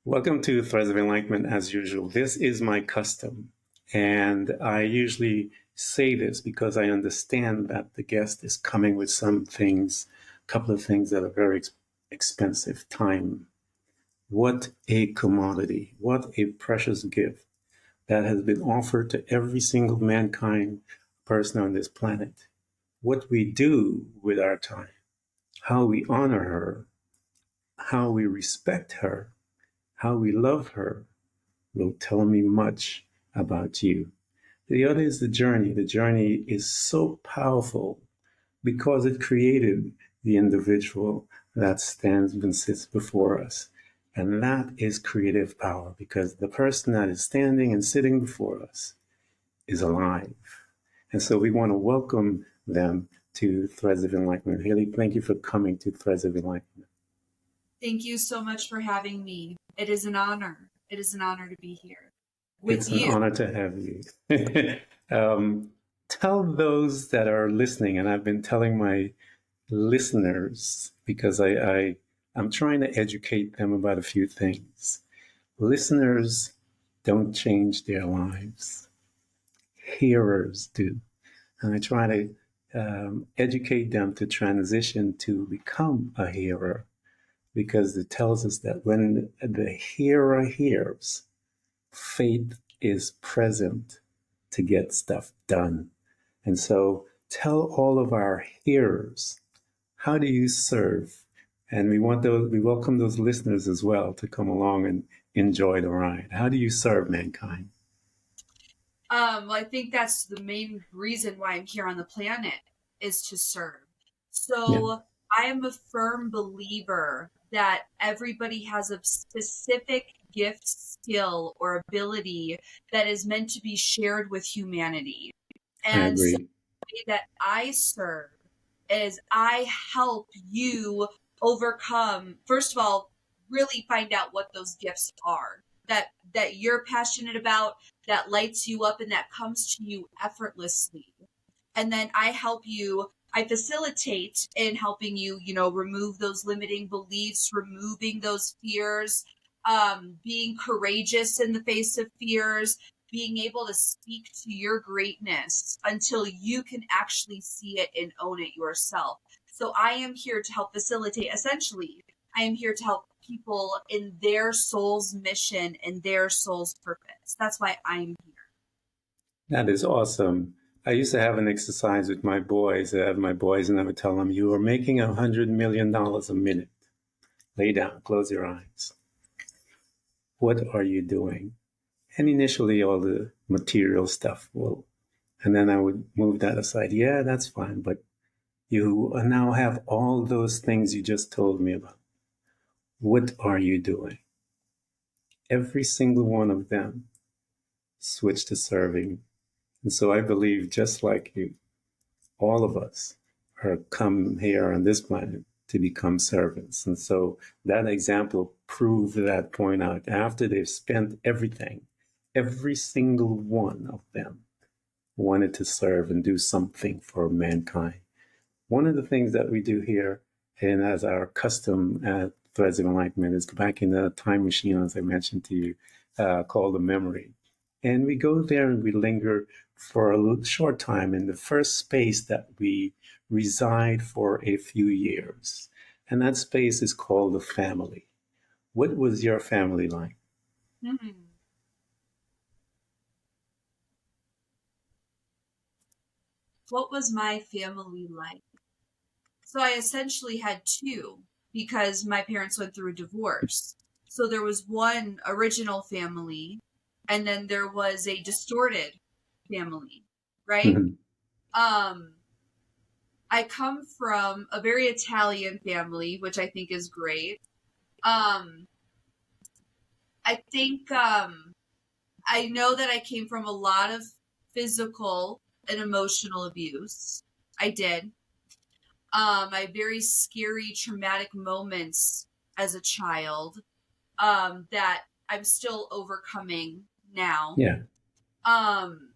Welcome to Threads of Enlightenment as usual. This is my custom. And I usually say this because I understand that the guest is coming with some things, a couple of things that are very expensive. Time. What a commodity. What a precious gift that has been offered to every single mankind person on this planet. What we do with our time, how we honor her, how we respect her, how we love her, will tell me much about you. The other is the journey. The journey is so powerful because it created the individual that stands and sits before us. And that is creative power because the person that is standing and sitting before us is alive. And so we want to welcome them to Threads of Enlightenment. Haley, thank you for coming to Threads of Enlightenment. Thank you so much for having me. It is an honor. It is an honor to be here with you. It's an honor to have you. Tell those that are listening, and I've been telling my listeners because I'm trying to educate them about a few things. Listeners don't change their lives. Hearers do. And I try to educate them to transition to become a hearer because it tells us that when the hearer hears, faith is present to get stuff done. And so tell all of our hearers, how do you serve? And we welcome those listeners as well to come along and enjoy the ride. How do you serve mankind? I think that's the main reason why I'm here on the planet is to serve. So Yeah, I am a firm believer that everybody has a specific gift, skill, or ability that is meant to be shared with humanity. I And so agree. the way that I serve is I help you overcome, first of all, really find out what those gifts are that you're passionate about, that lights you up and that comes to you effortlessly. And then I facilitate in helping you, remove those limiting beliefs, removing those fears, being courageous in the face of fears, being able to speak to your greatness until you can actually see it and own it yourself. So I am here to help facilitate, essentially, I am here to help people in their soul's mission and their soul's purpose. That's why I'm here. That is awesome. I used to have an exercise with my boys. I have my boys, and I would tell them, "You are making $100 million a minute. Lay down, close your eyes. What are you doing?" And initially, all the material stuff will, and then I would move that aside. Yeah, that's fine, but you now have all those things you just told me about. What are you doing? Every single one of them switch to serving. And so I believe, just like you, all of us are come here on this planet to become servants. And so that example proved that point out. After they've spent everything, every single one of them wanted to serve and do something for mankind. One of the things that we do here, and as our custom at Threads of Enlightenment, is back in the time machine, as I mentioned to you, called the memory. And we go there and we linger for a short time in the first space that we reside for a few years. And that space is called the family. What was your family like? Hmm. What was my family like? So I essentially had two because my parents went through a divorce. So there was one original family, and then there was a distorted family, right? Mhm. Um, I come from a very Italian family, which I think is great. Um, I think I know that I came from a lot of physical and emotional abuse. I did. I had very scary, traumatic moments as a child that I'm still overcoming now. Yeah. Um,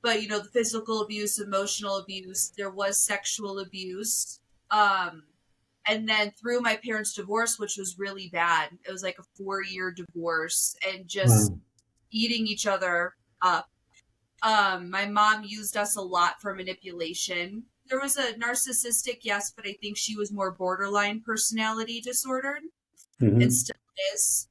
but the physical abuse, emotional abuse, there was sexual abuse. Um, And then through my parents' divorce, which was really bad, it was like a 4-year divorce and just Wow. eating each other up. My mom used us a lot for manipulation. There was a narcissistic, yes, but I think she was more borderline personality disordered and Hmm. still is.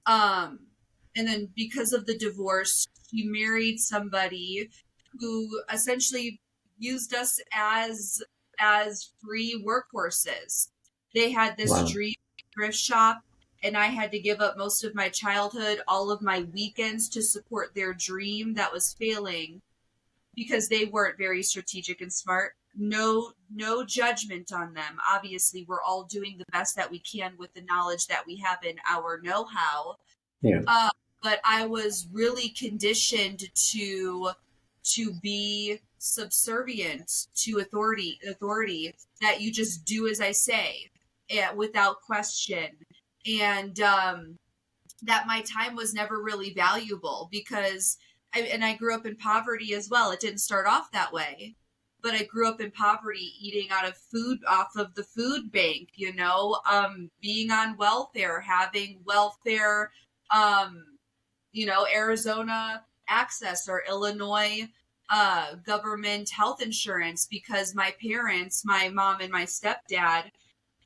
Um, and then because of the divorce, she married somebody who essentially used us as free workhorses. They had this Wow. dream thrift shop, and I had to give up most of my childhood, all of my weekends to support their dream that was failing because they weren't very strategic and smart. No judgment on them. Obviously, we're all doing the best that we can with the knowledge that we have in our know-how. Yeah. uh, but I was really conditioned to be subservient to authority, that you just do as I say, without question. And that my time was never really valuable because I grew up in poverty as well. It didn't start off that way, but I grew up in poverty, eating out of food off of the food bank, being on welfare, having welfare, um, Arizona access or Illinois government health insurance because my parents, my mom and my stepdad,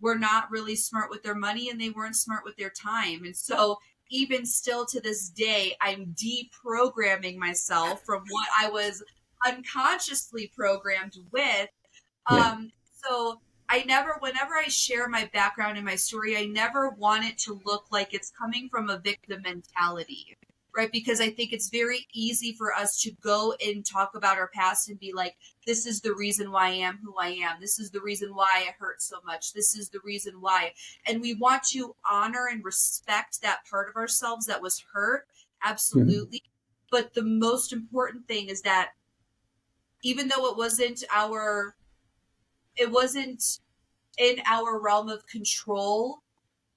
were not really smart with their money and they weren't smart with their time. And so even still to this day, I'm deprogramming myself from what I was unconsciously programmed with. Yeah. So I never, whenever I share my background and my story, I never want it to look like it's coming from a victim mentality, right? Because I think it's very easy for us to go and talk about our past and be like, this is the reason why I am who I am. This is the reason why I hurt so much. This is the reason why. And we want to honor and respect that part of ourselves that was hurt. Hmm. Absolutely. But the most important thing is that even though it wasn't in our realm of control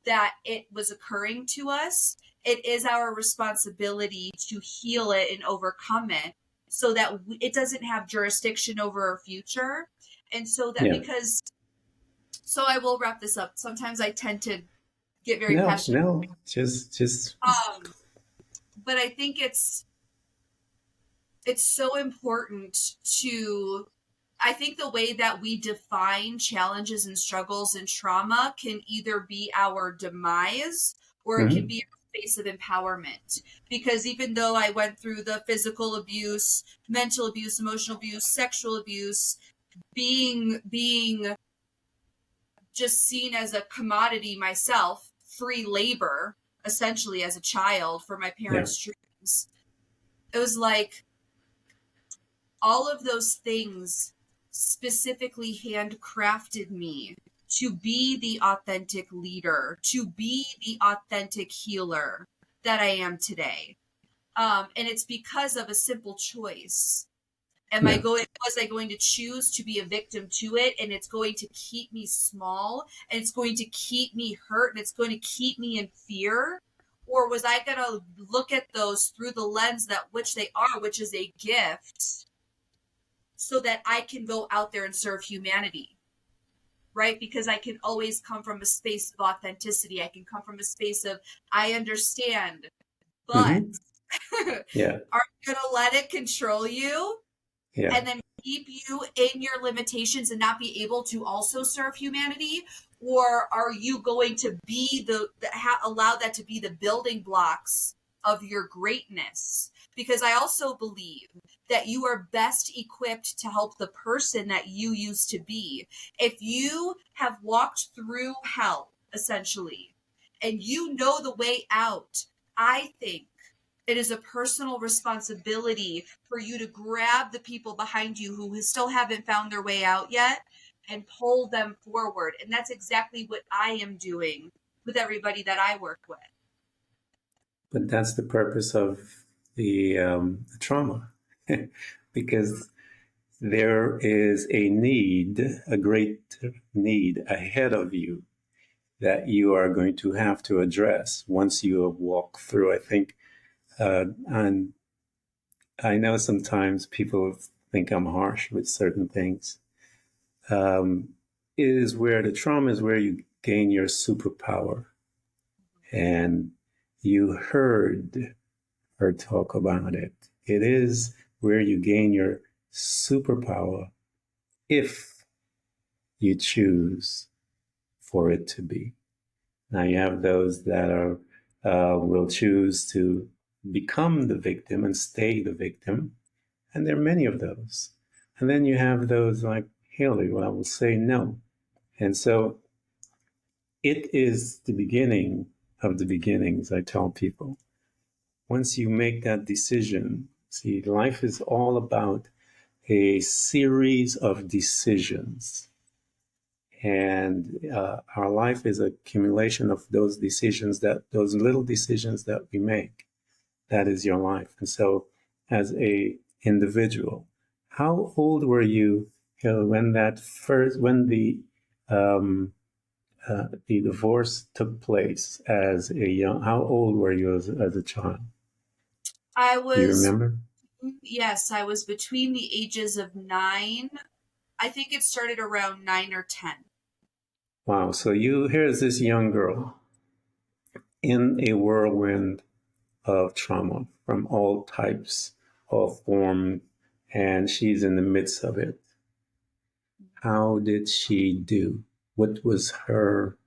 that it was occurring to us, it is our responsibility to heal it and overcome it so that it doesn't have jurisdiction over our future. And so that Yeah. because, so I will wrap this up. Sometimes I tend to get very No, passionate. no, just, Um, but I think it's so important to, I think the way that we define challenges and struggles and trauma can either be our demise or it can mhm. be a space of empowerment. Because even though I went through the physical abuse, mental abuse, emotional abuse, sexual abuse, being just seen as a commodity myself, free labor, essentially as a child for my Yeah. parents' dreams, it was like all of those things specifically handcrafted me to be the authentic leader, to be the authentic healer that I am today. And it's because of a simple choice. Yeah. Was I going to choose to be a victim to it? And it's going to keep me small and it's going to keep me hurt and it's going to keep me in fear? Or was I going to look at those through the lens that which they are, which is a gift, so that I can go out there and serve humanity, right? Because I can always come from a space of authenticity. I can come from a space of, I understand, but Hmm. Yeah. are you going to let it control you Yeah. and then keep you in your limitations and not be able to also serve humanity? Or are you going to be allow that to be the building blocks of your greatness? Because I also believe that you are best equipped to help the person that you used to be. If you have walked through hell, essentially, and you know the way out, I think it is a personal responsibility for you to grab the people behind you who still haven't found their way out yet and pull them forward. And that's exactly what I am doing with everybody that I work with. But that's the purpose of the trauma, because there is a need, a great need ahead of you that you are going to have to address once you have walked through. I think, and I know sometimes people think I'm harsh with certain things. Um, is where the trauma is where you gain your superpower. And you heard her talk about it. It is where you gain your superpower if you choose for it to be. Now you have those that are will choose to become the victim and stay the victim, and there are many of those. And then you have those like Haley, well, I will say no. And so it is the beginning of the beginnings, I tell people. Once you make that decision, see, life is all about a series of decisions. And our life is a accumulation of those decisions, that those little decisions that we make. That is your life. And so, as a individual, how old were you, when the divorce took place as a young? How old were you as a child? I Do you was, remember? yes, I was between the ages of 9. I think it started around 9 or 10. Wow. So here's this young girl in a whirlwind of trauma from all types, all forms, and she's in the midst of it. How did she do? What was her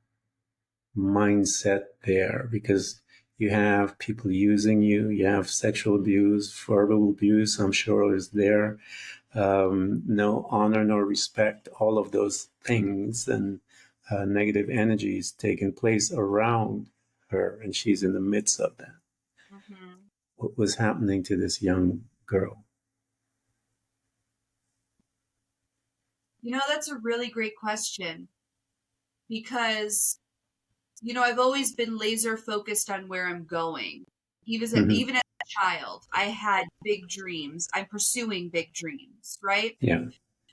mindset there? Because you have people using you, you have sexual abuse, verbal abuse, I'm sure is there. No honor, no respect, all of those things, and negative energies taking place around her, and she's in the midst of that. Mm-hmm. What was happening to this young girl? That's a really great question because, I've always been laser focused on where I'm going. Mm-hmm. Even as a child, I had big dreams. I'm pursuing big dreams, right? Yeah,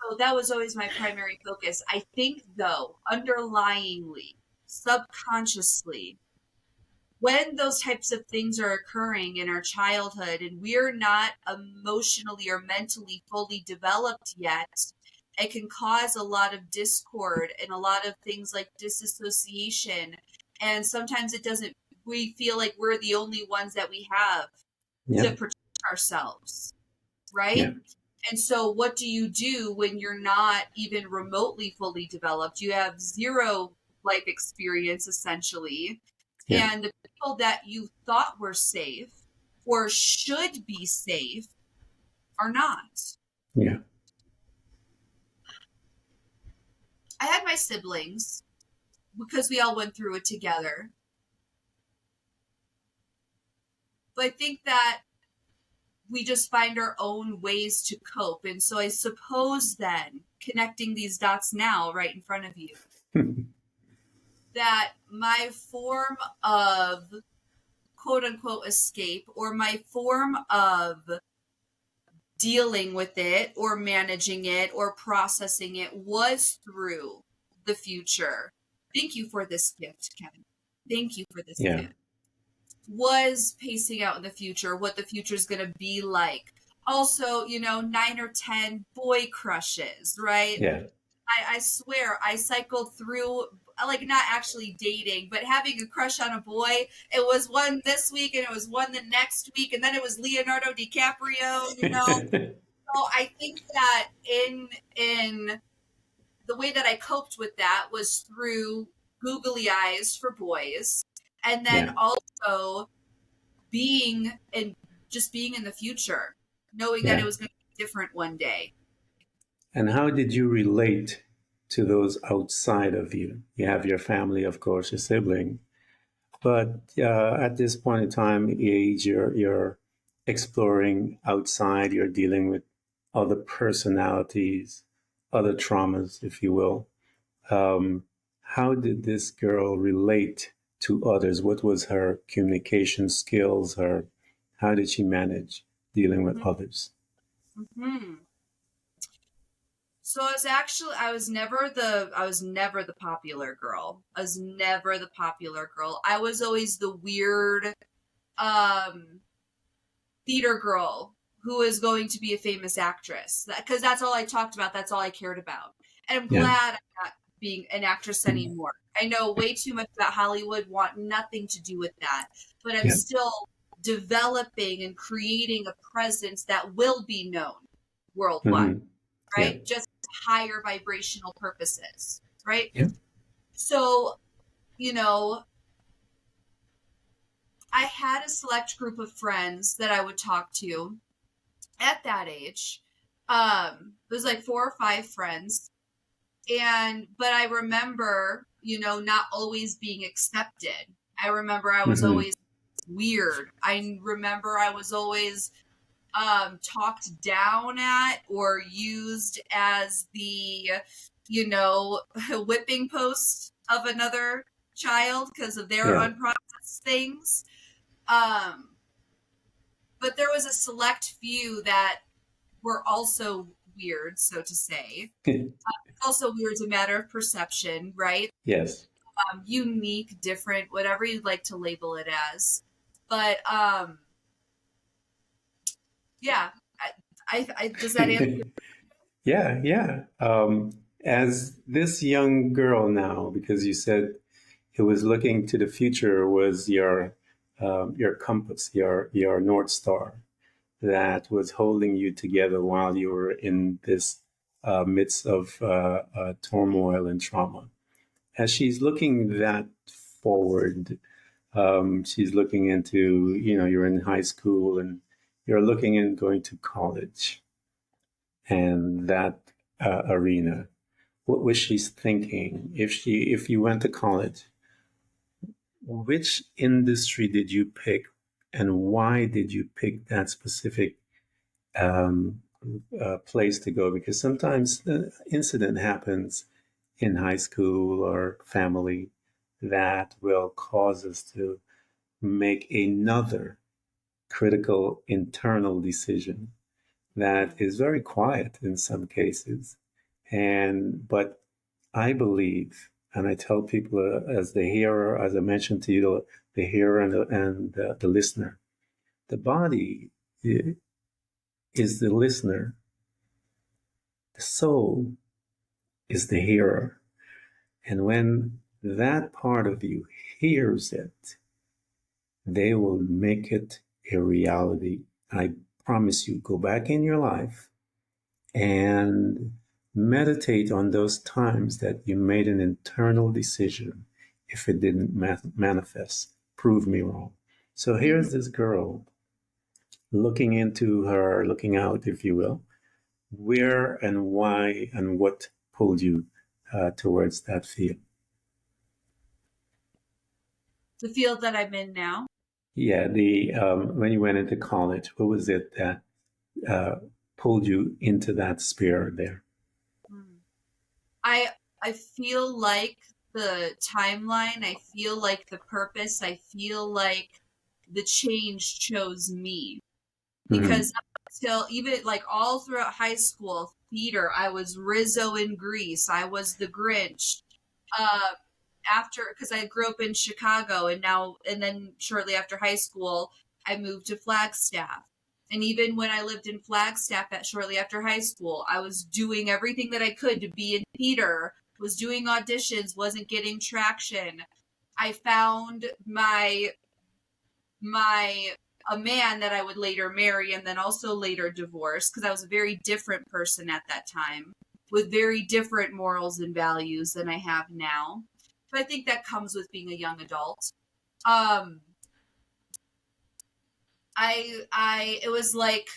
So that was always my primary focus. I think, though, underlyingly, subconsciously, when those types of things are occurring in our childhood and we're not emotionally or mentally fully developed yet, it can cause a lot of discord and a lot of things like disassociation. And sometimes it doesn't, we feel like we're the only ones that we have yeah, to protect ourselves, yeah, right? And so, what do you do when you're not even remotely fully developed? You have zero life experience, essentially. yeah, And the people that you thought were safe or should be safe are not. yeah, I had my siblings because we all went through it together. But I think that we just find our own ways to cope. And so, I suppose then, connecting these dots now right in front of you, that my form of quote unquote escape or my form of dealing with it or managing it or processing it was through the future. Thank you for this gift, Kevin. Thank you for this yeah, gift. Was pacing out in the future, what the future is going to be like. Also, 9 or 10 boy crushes, right? yeah, I swear I cycled through, like, not actually dating, but having a crush on a boy. It was one this week and it was one the next week, and then it was Leonardo DiCaprio. So I think that in the way that I coped with that was through googly eyes for boys, and then yeah, also being and just being in the future, knowing that yeah. it was going to be different one day. And how did you relate to those outside of you? You have your family, of course, your sibling, but at this point in time, age, you're exploring outside. You're dealing with other personalities, other traumas, if you will. Um, how did this girl relate to others? What was her communication skills? How did she manage dealing with others? Mm-hmm. So I was never the popular girl. I was never the popular girl. I was always the weird um theater girl who is going to be a famous actress. Because that's all I talked about. That's all I cared about. And I'm Yeah, glad I got being an actress anymore. I know way too much about Hollywood, want nothing to do with that, but I'm Yeah. still developing and creating a presence that will be known worldwide, Mm-hmm. Yeah. right? Just higher vibrational purposes, right? Yeah. So, you know, I had a select group of friends that I would talk to at that age. It was like 4 or 5 friends. But I remember, not always being accepted. I remember I was Mm-hmm. always weird. I remember I was always talked down at or used as the, whipping post of another child because of their Yeah. unprocessed things. Um, but there was a select few that were also weird, so to say. Also, weird is a matter of perception, right? Yes. Unique, different, whatever you'd like to label it as. But yeah, does that answer? Yeah, yeah. As this young girl now, because you said it was looking to the future, was your compass, your North Star that was holding you together while you were in this midst of turmoil and trauma. As she's looking that forward, she's looking into, you're in high school and you're looking and going to college and that arena. What was she thinking? If you went to college, which industry did you pick, and why did you pick that specific um, place to go? Because sometimes the incident happens in high school or family that will cause us to make another critical internal decision that is very quiet in some cases. But I believe, and I tell people as the hearer, as I mentioned to you, the hearer and the listener, the body is the listener, the soul is the hearer. And when that part of you hears it, they will make it a reality. I promise you, go back in your life and meditate on those times that you made an internal decision. If it didn't manifest, prove me wrong. So Mhm. here's this girl looking out, if you will. Where and why and what pulled you towards that field? The field that I'm in now. Yeah, the when you went into college, what was it that uh, pulled you into that sphere there? Hmm. I I feel like the timeline, I feel like the purpose, I feel like the change chose me. Mm-hmm. Because up until even like all throughout high school theater, I was Rizzo in Grease, I was the Grinch. Uh, After, because I grew up in Chicago, and then shortly after high school, I moved to Flagstaff. And even when I lived in Flagstaff shortly after high school, I was doing everything that I could to be in theater, was doing auditions, wasn't getting traction. I found my a man that I would later marry and then also later divorce because I was a very different person at that time with very different morals and values than I have now. But I think that comes with being a young adult. Um I it was like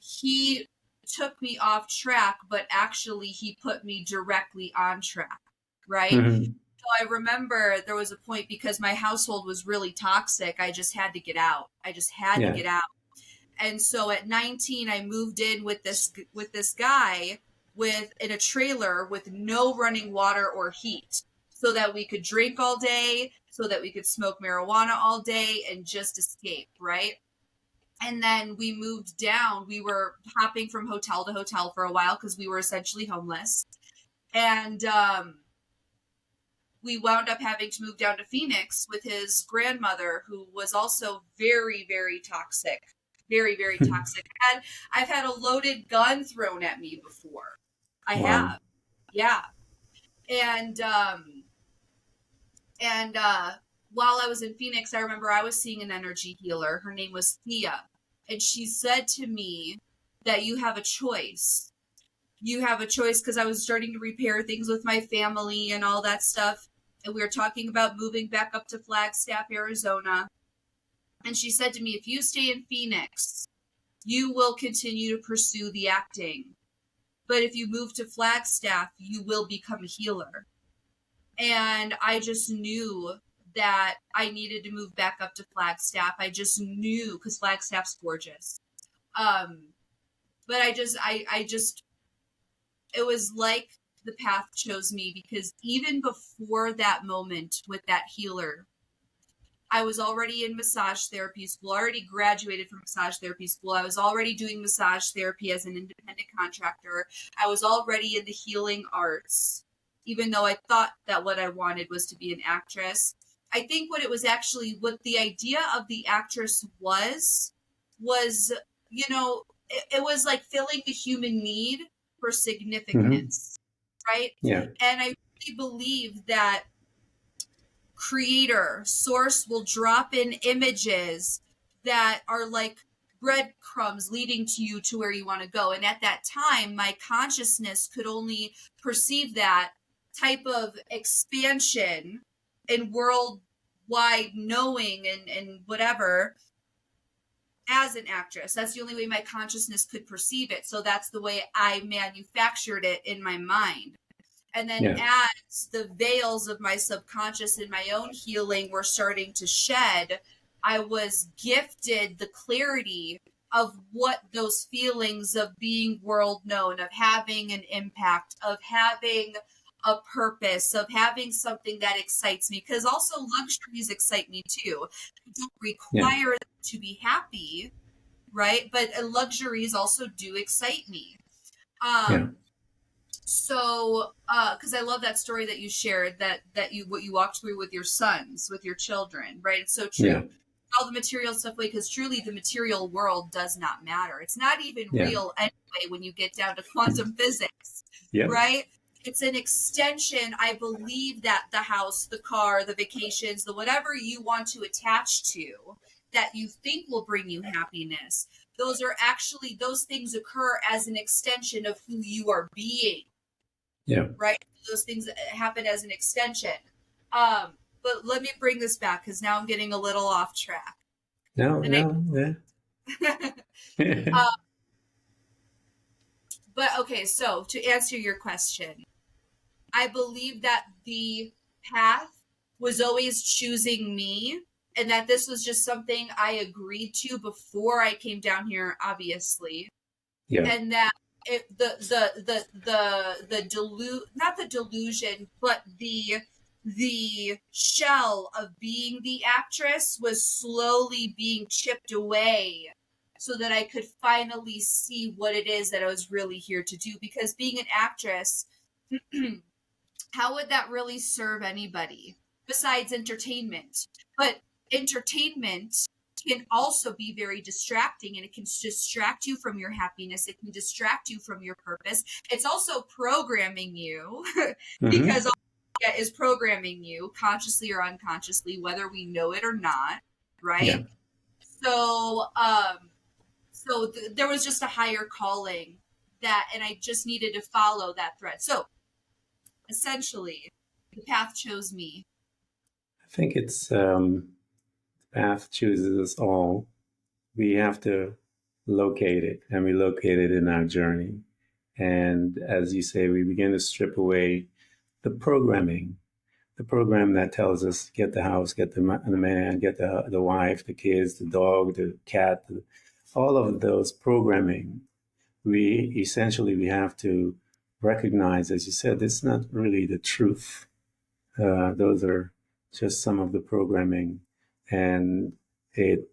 he took me off track, but actually he put me directly on track, right? Mm-hmm. So I remember there was a point because my household was really toxic. I just had to get out. I just had to Yeah. get out. And so at 19 I moved in with this guy with in a trailer with no running water or heat so that we could drink all day, so that we could smoke marijuana all day and just escape, right? And then we moved down. We were hopping from hotel to hotel for a while because we were essentially homeless. And we wound up having to move down to Phoenix with his grandmother, who was also very, very toxic. Very, very toxic. And I've had a loaded gun thrown at me before. I Wow. have. Yeah. And and while I was in Phoenix, I remember I was seeing an energy healer. Her name was Thea, and she said to me that you have a choice. You have a choice, because I was starting to repair things with my family and all that stuff. And we were talking about moving back up to Flagstaff, Arizona. And she said to me, if you stay in Phoenix, you will continue to pursue the acting. But if you move to Flagstaff, you will become a healer. And I just knew that I needed to move back up to Flagstaff. I just knew, because Flagstaff's gorgeous. But I just, it was like the path chose me, because even before that moment with that healer, I was already in massage therapy school, already graduated from massage therapy school. I was already doing massage therapy as an independent contractor. I was already in the healing arts, even though I thought that what I wanted was to be an actress. I think what it was actually, what the idea of the actress was, you know, it was like filling the human need for significance, right? Yeah. And I really believe that creator source will drop in images that are like breadcrumbs leading to you to where you want to go. And at that time, my consciousness could only perceive that type of expansion and worldwide knowing and whatever as an actress. That's the only way my consciousness could perceive it. So that's the way I manufactured it in my mind. And then as the veils of my subconscious and my own healing were starting to shed, I was gifted the clarity of what those feelings of being world known, of having an impact, of having a purpose, of having something that excites me. Because also luxuries excite me too. I don't require them to be happy, right? But luxuries also do excite me. So, because I love that story that you shared, that you, what you walked through with your sons, with your children, right? It's so true. Yeah. All the material stuff away, because truly the material world does not matter. It's not even real anyway when you get down to quantum physics, right? It's an extension. I believe that the house, the car, the vacations, the whatever you want to attach to that you think will bring you happiness, those are actually, those things occur as an extension of who you are being. Yeah. Right? Those things happen as an extension. But let me bring this back, because now I'm getting a little off track. But okay, so to answer your question, I believe that the path was always choosing me, and that this was just something I agreed to before I came down here, obviously. And that it, not the delusion, but the shell of being the actress was slowly being chipped away, so that I could finally see what it is that I was really here to do. Because being an actress, how would that really serve anybody besides entertainment? But entertainment can also be very distracting, and it can distract you from your happiness. It can distract you from your purpose. It's also programming you because all it is programming you consciously or unconsciously, whether we know it or not, right? So, there was just a higher calling and I just needed to follow that thread. So essentially, the path chose me. I think it's path chooses us all. We have to locate it, and we locate it in our journey. And as you say, we begin to strip away the programming, the program that tells us get the house, get the man, get the wife, the kids, the dog, the cat, all of those programming. We have to recognize, as you said, this is not really the truth. Those are just some of the programming, and the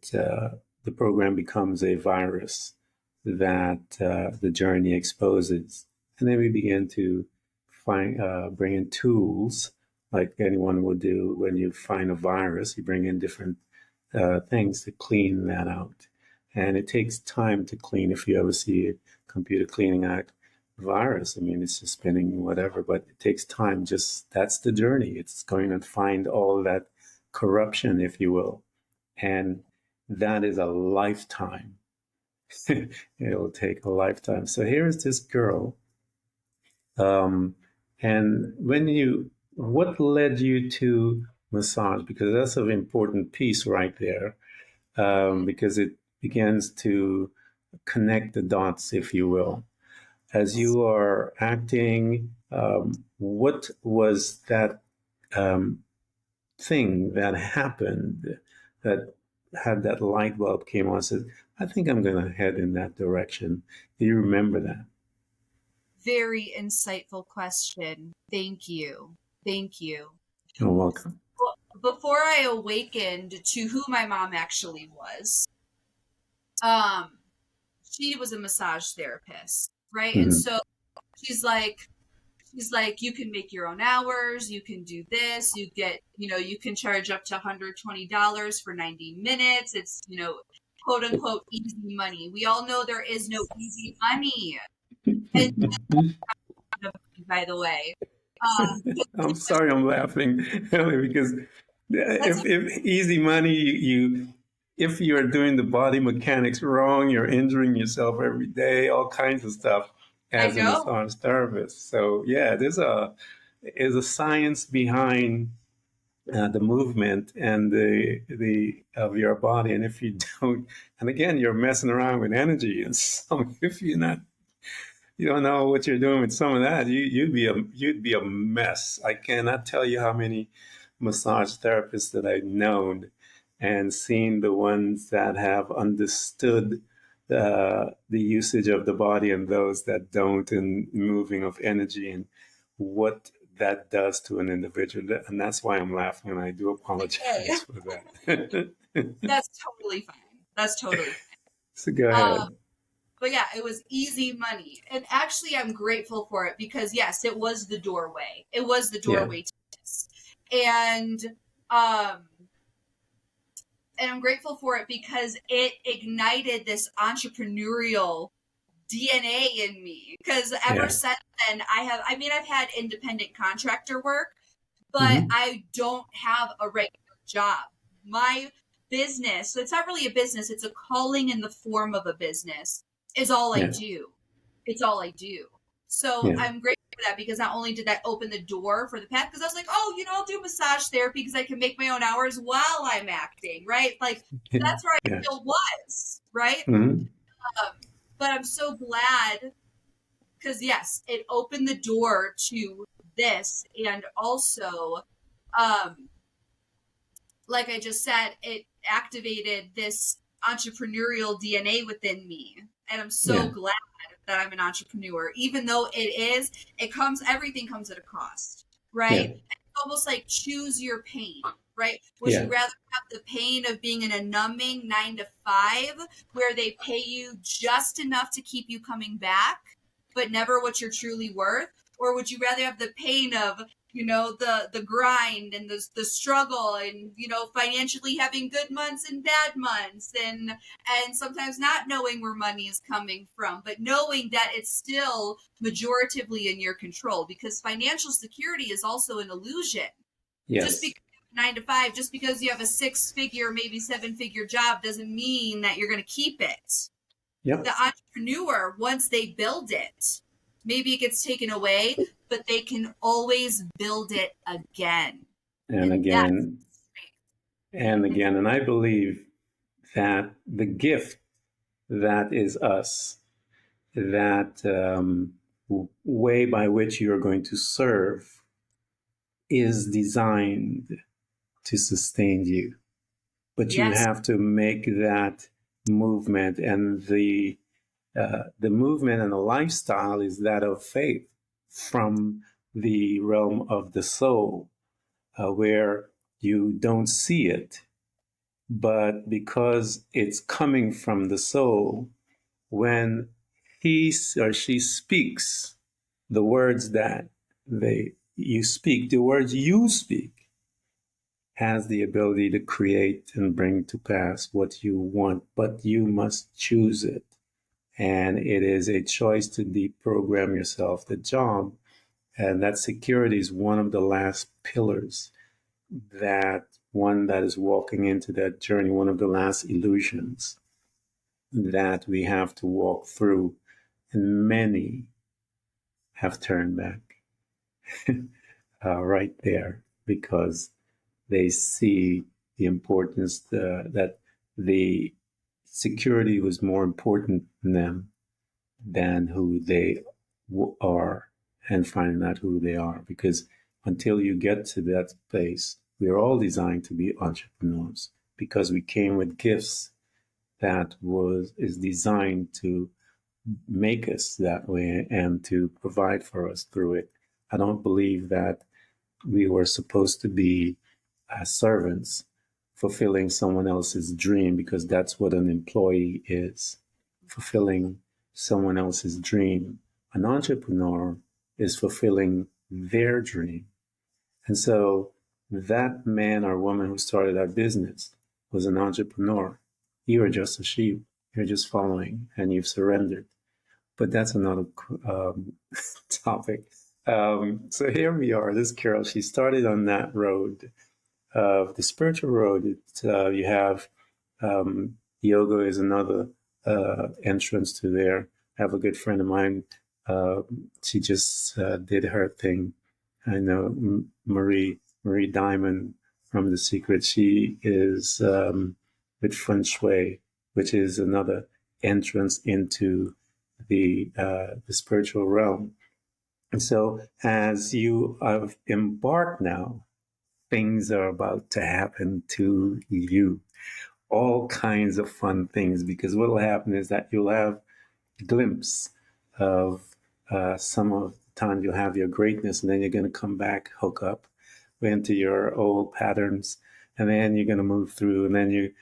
program becomes a virus that the journey exposes, and then we begin to bring in tools like anyone would do when you find a virus. You bring in different things to clean that out, and it takes time to clean. If you ever see a computer cleaning out virus. I mean, it's just spinning whatever, but it takes time. Just that's the journey. It's going to find all that corruption, if you will. And that is a lifetime. It'll take a lifetime. So here's this girl. Um, and what led you to massage? Because that's an important piece right there, because it begins to connect the dots, if you will. As you are acting, what was that um, thing that happened that had that light bulb came on and said, I think I'm going to head in that direction? Do you remember that? Very insightful question. Thank you. Thank you. You're welcome. Before I awakened to who my mom actually was, um, she was a massage therapist, right? And Mm-hmm. so she's like, you can make your own hours, you can do this, you get, you can charge up to $120 for 90 minutes. It's, quote unquote easy money. We all know there is no easy money. And by the way, I'm sorry, I'm laughing because that's if easy money, if you're doing the body mechanics wrong, you're injuring yourself every day, all kinds of stuff I as a know. massage therapist. So yeah, there's a science behind the movement and the of your body, and if you don't, and again, you're messing around with energy, and so if you don't know what you're doing with some of that, you'd be a mess. I cannot tell you how many massage therapists that I've known and seen the ones that have understood the usage of the body and those that don't, and moving of energy and what that does to an individual. And that's why I'm laughing, and I do Hey, apologize for that. that's totally fine. That's totally So go fine. ahead. But yeah, it was easy money. And actually, I'm grateful for it because, yes, it was the doorway. It was the Yeah, doorway to this. And, um, and I'm grateful for it because it ignited this entrepreneurial DNA in me. Because ever yeah. since then, I've had independent contractor work, but Hmm. I don't have a regular job. My business, so it's not really a business, it's a calling in the form of a business, is all I Yeah, do. It's all I do. So yeah, I'm grateful for that because not only did that open the door for the path, because I was like, oh, I'll do massage therapy because I can make my own hours while I'm acting, right? Like that's where I yeah. still was, right? Hmm. Um, but I'm so glad because yes, it opened the door to this, and also, um, like I just said, it activated this entrepreneurial DNA within me, and I'm so Yeah, glad that I'm an entrepreneur, even though everything comes at a cost, yeah, right? It's almost like choose your pain, right? Would you yeah, rather have the pain of being in a numbing 9 to 5 where they pay you just enough to keep you coming back, but never what you're truly worth? Or would you rather have the pain of, the grind and the struggle and, financially having good months and bad months and sometimes not knowing where money is coming from, but knowing that it's still majoritively in your control, because financial security is also an illusion. Just yes, because you have 9 to 5, just because you have a 6 figure, maybe 7 figure job doesn't mean that you're going to keep it. yep, The entrepreneur, once they build it, maybe it gets taken away, but they can always build it again. and And that's again, and strength. again, and I believe that the gift that is us, that way by which you are going to serve, is designed to sustain you. But you Yes. have to make that movement, and the movement and the lifestyle is that of faith from the realm of the soul, where you don't see it, but because it's coming from the soul, when he or she speaks the words that you speak, the words you speak, has the ability to create and bring to pass what you want, but you must choose it. And it is a choice to deprogram yourself. The job and that security is one of the last pillars that one that is walking into that journey, one of the last illusions that we have to walk through. And many have turned back right there because they see the importance that the security was more important to them than who they are and finding out who they are. Because until you get to that place, we are all designed to be entrepreneurs because we came with gifts that was is designed to make us that way and to provide for us through it. I don't believe that we were supposed to be servants fulfilling someone else's dream because that's what an employee is, fulfilling someone else's dream. An entrepreneur is fulfilling their dream. And so that man or woman who started our business was an entrepreneur. You are just a sheep. You're just following and you've surrendered. But that's another topic. So here we are. This girl, she started on that road, the spiritual road. You have yoga is another entrance to there. I have a good friend of mine. She just did her thing. I know Marie Diamond from The Secret. She is with Feng Shui, which is another entrance into the spiritual realm. And so, as you have embarked now, things are about to happen to you. All kinds of fun things, because what will happen is that you'll have a glimpse of some of the time you'll have your greatness, and then you're going to come back, hook up into your old patterns, and then you're going to move through, and then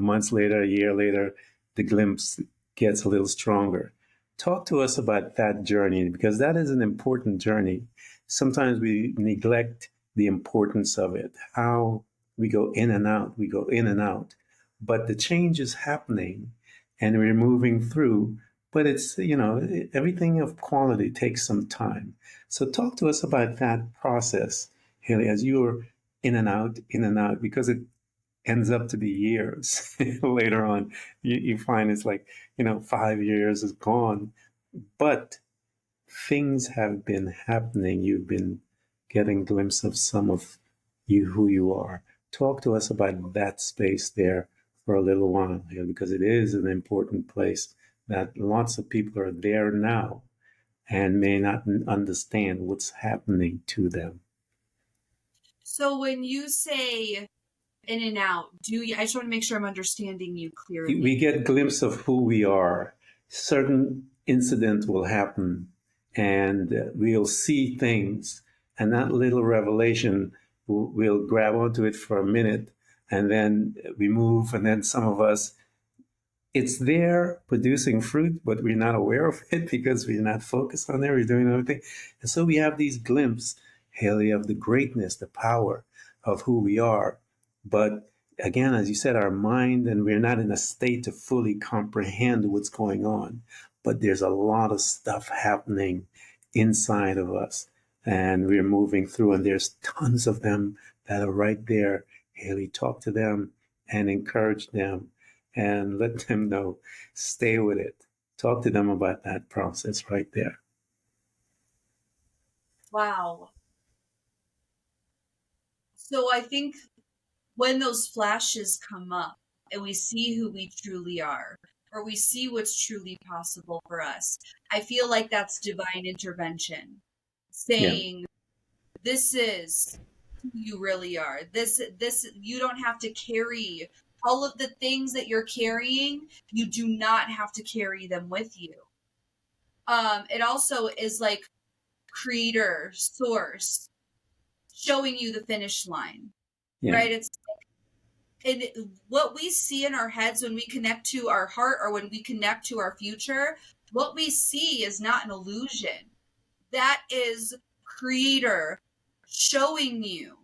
months later, a year later, the glimpse gets a little stronger. Talk to us about that journey because that is an important journey. Sometimes we neglect the importance of it, how we go in and out, we go in and out. But the change is happening and we're moving through. But it's, everything of quality takes some time. So talk to us about that process, Haley, as you're in and out, because it ends up to be years later on. You find it's like, 5 years is gone. But things have been happening. You've been getting a glimpse of some of who you are. Talk to us about that space there for a little while here, because it is an important place that lots of people are there now and may not understand what's happening to them. So when you say in and out, I just want to make sure I'm understanding you clearly. We get a glimpse of who we are. Certain incident will happen and we'll see things, and that little revelation, we'll grab onto it for a minute and then we move, and then some of us, it's there producing fruit, but we're not aware of it because we're not focused on it. We're doing other things. And so we have these glimpses, Haley, of the greatness, the power of who we are. But again, as you said, our mind, and we're not in a state to fully comprehend what's going on. But there's a lot of stuff happening inside of us, and we're moving through, and there's tons of them that are right there. Haley, talk to them and encourage them and let them know, stay with it. Talk to them about that process right there. Wow. So I think when those flashes come up and we see who we truly are, or we see what's truly possible for us, I feel like that's divine intervention Yeah. saying, this is who you really are. You don't have to carry all of the things that you're carrying. You do not have to carry them with you. It also is like creator, source, showing you the finish line, Yeah. right? And what we see in our heads when we connect to our heart or when we connect to our future, what we see is not an illusion. That is creator showing you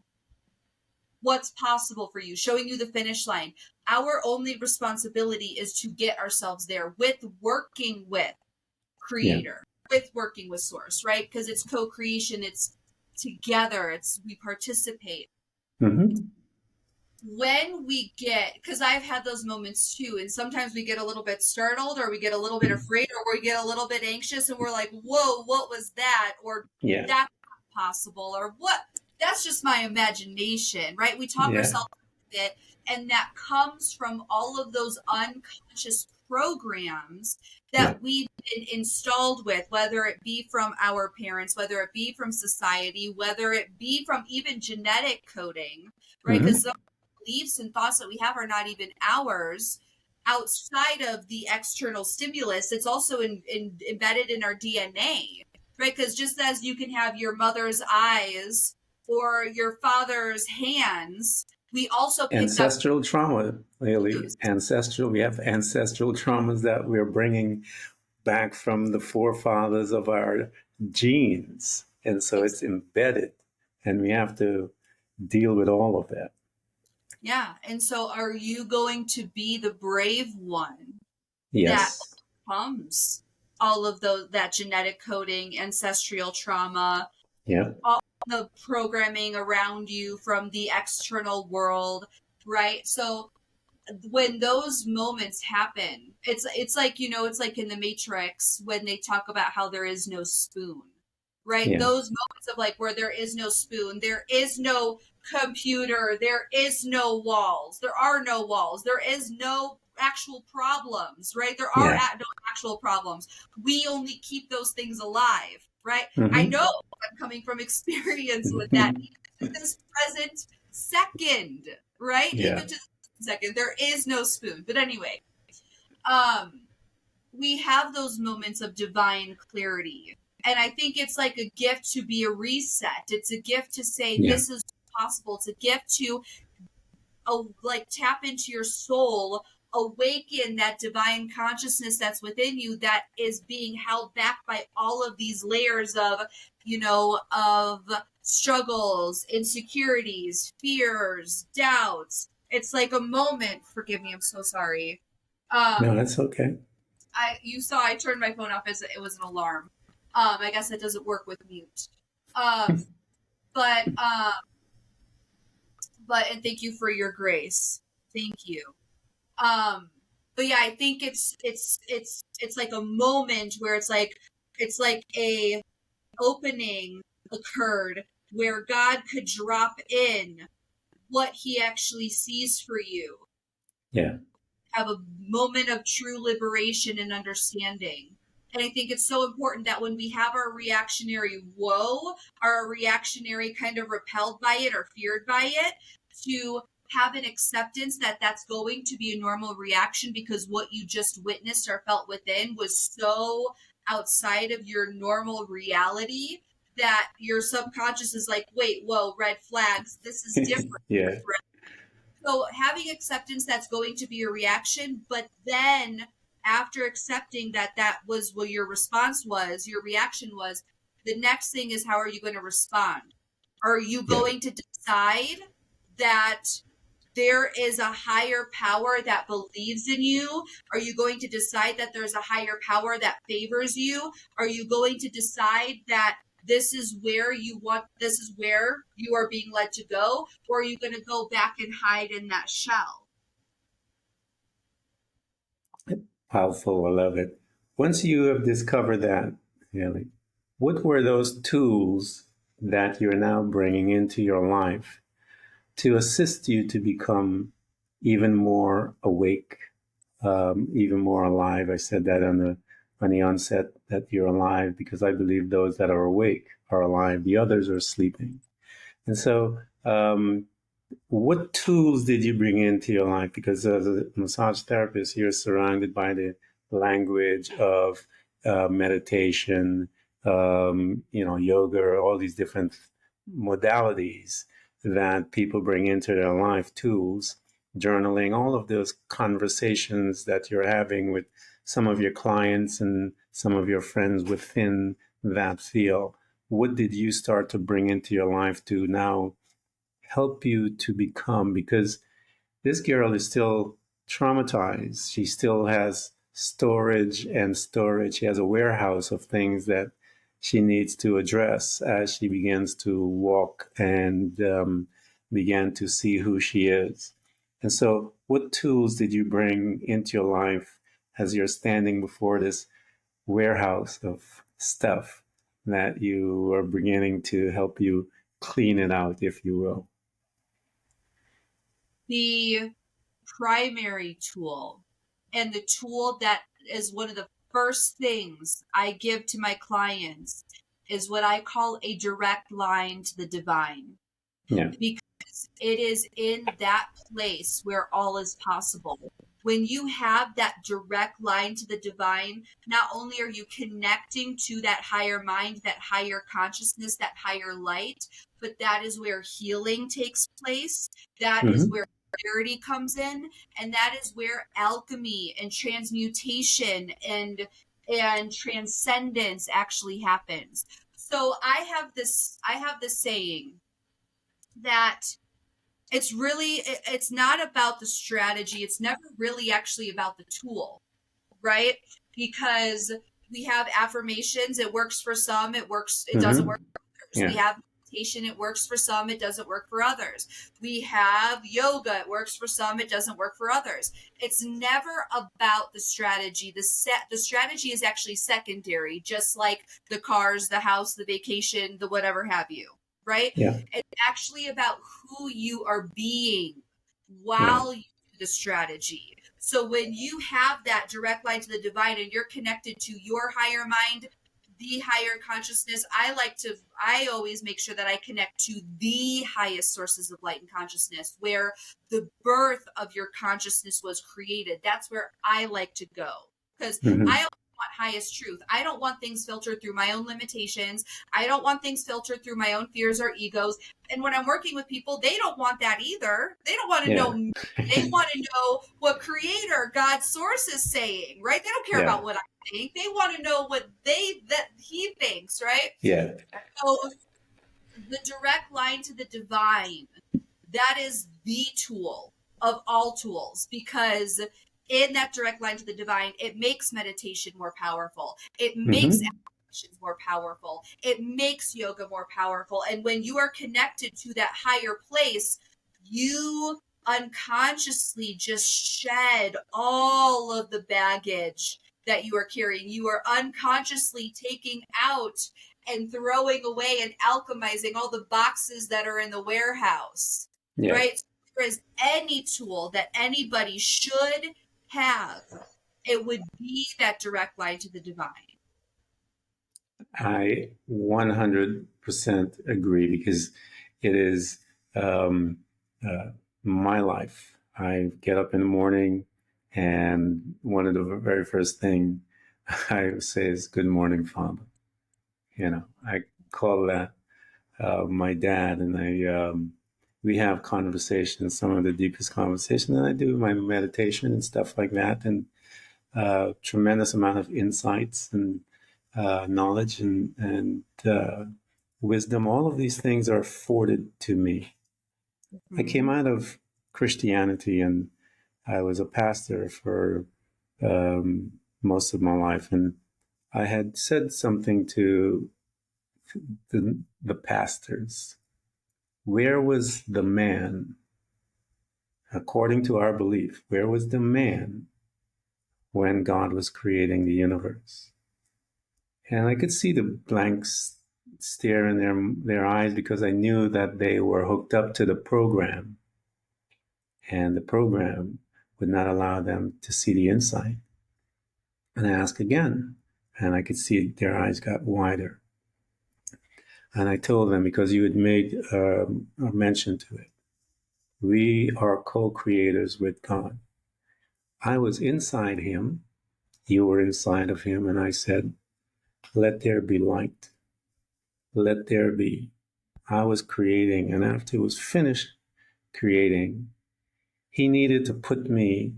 what's possible for you, showing you the finish line. Our only responsibility is to get ourselves there with working with Yeah. creator, with working with source, right? Because it's co-creation, it's together, we participate. Mm-hmm. When we get, because I've had those moments too, and sometimes we get a little bit startled, or we get a little bit afraid, or we get a little bit anxious, and we're like, whoa, what was that? Or Yeah. that's not possible, or what? That's just my imagination, right? We talk Yeah. ourselves with it, and that comes from all of those unconscious programs that Yeah. we've been installed with, whether it be from our parents, whether it be from society, whether it be from even genetic coding, right? Because Mm-hmm. some beliefs and thoughts that we have are not even ours outside of the external stimulus. It's also embedded in our DNA, right? Because just as you can have your mother's eyes or your father's hands, we also picked up Ancestral trauma, really. cues. Ancestral. We have ancestral traumas that we're bringing back from the forefathers of our genes. And so it's embedded, and we have to deal with all of that. Yeah. And so are you going to be the brave one that Yes. overcomes all of that genetic coding, ancestral trauma, Yeah. all the programming around you from the external world, right? So when those moments happen, it's like, it's like in the Matrix when they talk about how there is no spoon, right? Yeah. Those moments of like where there is no spoon, there is no computer, there is no walls, there are no walls, there is no actual problems, right? There are Yeah. no actual problems. We only keep those things alive, right? I Mm-hmm. know I'm coming from experience with that, Mm-hmm. even to this present second, right? Yeah. Even to second, there is no spoon. But anyway, um we have those moments of divine clarity, and I think it's like a gift to be a reset. It's a gift to say Yeah. this is possible. It's a gift to like tap into your soul, awaken that divine consciousness that's within you that is being held back by all of these layers of, of struggles, insecurities, fears, doubts. It's like a moment. Forgive me, I'm so sorry. No, Um, that's okay. you saw I turned my phone off as it was an alarm. I guess it doesn't work with mute. But and thank you for your grace. Thank you. Um, but yeah, I think it's like a moment where it's like a opening occurred where God could drop in what he actually sees for you. Yeah. Have a moment of true liberation and understanding. And I think it's so important that when we have our reactionary whoa, our reactionary kind of repelled by it or feared by it, to have an acceptance that that's going to be a normal reaction because what you just witnessed or felt within was so outside of your normal reality that your subconscious is like, wait, whoa, red flags, this is different. Yeah. So having acceptance that's going to be a reaction, but then after accepting that that was what your response was, your reaction was, the next thing is how are you going to respond? Are you Yeah. going to decide that there is a higher power that believes in you? Are you going to decide that there's a higher power that favors you? Are you going to decide that this is where you are being led to go? Or are you going to go back and hide in that shell? Powerful. I love it. Once you have discovered that, Haley, what were those tools that you're now bringing into your life to assist you to become even more awake, even more alive? I said that on the onset that you're alive because I believe those that are awake are alive. The others are sleeping. And so, what tools did you bring into your life? Because as a massage therapist, you're surrounded by the language of meditation, yoga, all these different modalities that people bring into their life, tools, journaling, all of those conversations that you're having with some of your clients and some of your friends within that field. What did you start to bring into your life to now help you to become, because this girl is still traumatized. She still has storage and storage. She has a warehouse of things that she needs to address as she begins to walk and begin to see who she is. And so, what tools did you bring into your life as you're standing before this warehouse of stuff that you are beginning to help you clean it out, if you will? The primary tool, and the tool that is one of the first things I give to my clients, is what I call a direct line to the divine. Yeah. Because it is in that place where all is possible. When you have that direct line to the divine, not only are you connecting to that higher mind, that higher consciousness, that higher light, but that is where healing takes place. That is Mm-hmm. where clarity comes in, and that is where alchemy and transmutation and transcendence actually happens. So I have this saying that it's not about the strategy. It's never really actually about the tool, right? Because we have affirmations, it works for some, it doesn't Mm-hmm. work for others. We Yeah. have meditation, it works for some, it doesn't work for others. We have yoga, it works for some, it doesn't work for others. It's never about the strategy. The strategy is actually secondary, just like the cars, the house, the vacation, the whatever have you, right? Yeah. It's actually about who you are being Right. while you do the strategy. So when you have that direct line to the divine and you're connected to your higher mind, the higher consciousness, I always make sure that I connect to the highest sources of light and consciousness, where the birth of your consciousness was created. That's where I like to go, because Mm-hmm. I want highest truth. I don't want things filtered through my own limitations. I don't want things filtered through my own fears or egos. And when I'm working with people, they don't want that either. They don't want to know Yeah. me. They want to know what creator, God's source is saying, right? They don't care Yeah. about what I think. They want to know what that he thinks, right? Yeah. So the direct line to the divine, that is the tool of all tools, because in that direct line to the divine, it makes meditation more powerful. It makes Mm-hmm. affirmations more powerful. It makes yoga more powerful. And when you are connected to that higher place, you unconsciously just shed all of the baggage that you are carrying. You are unconsciously taking out and throwing away and alchemizing all the boxes that are in the warehouse, Yeah. right? So if there is any tool that anybody should have, it would be that direct line to the divine. I 100% agree, because it is um, uh, my life. I get up in the morning, and one of the very first thing I say is "Good morning, Father." I call that my dad, and we have conversations, some of the deepest conversations, and I do my meditation and stuff like that, and tremendous amount of insights and knowledge and wisdom. All of these things are afforded to me. I came Mm-hmm. out of Christianity, and I was a pastor for most of my life, and I had said something to the pastors. Where was the man, according to our belief? Where was the man when God was creating the universe? And I could see the blanks stare in their eyes, because I knew that they were hooked up to the program, and the program would not allow them to see the inside. And I asked again, and I could see their eyes got wider. And I told them, because you had made a mention to it, we are co-creators with God. I was inside him, you were inside of him, and I said, let there be light. Let there be. I was creating, and after it was finished creating, he needed to put me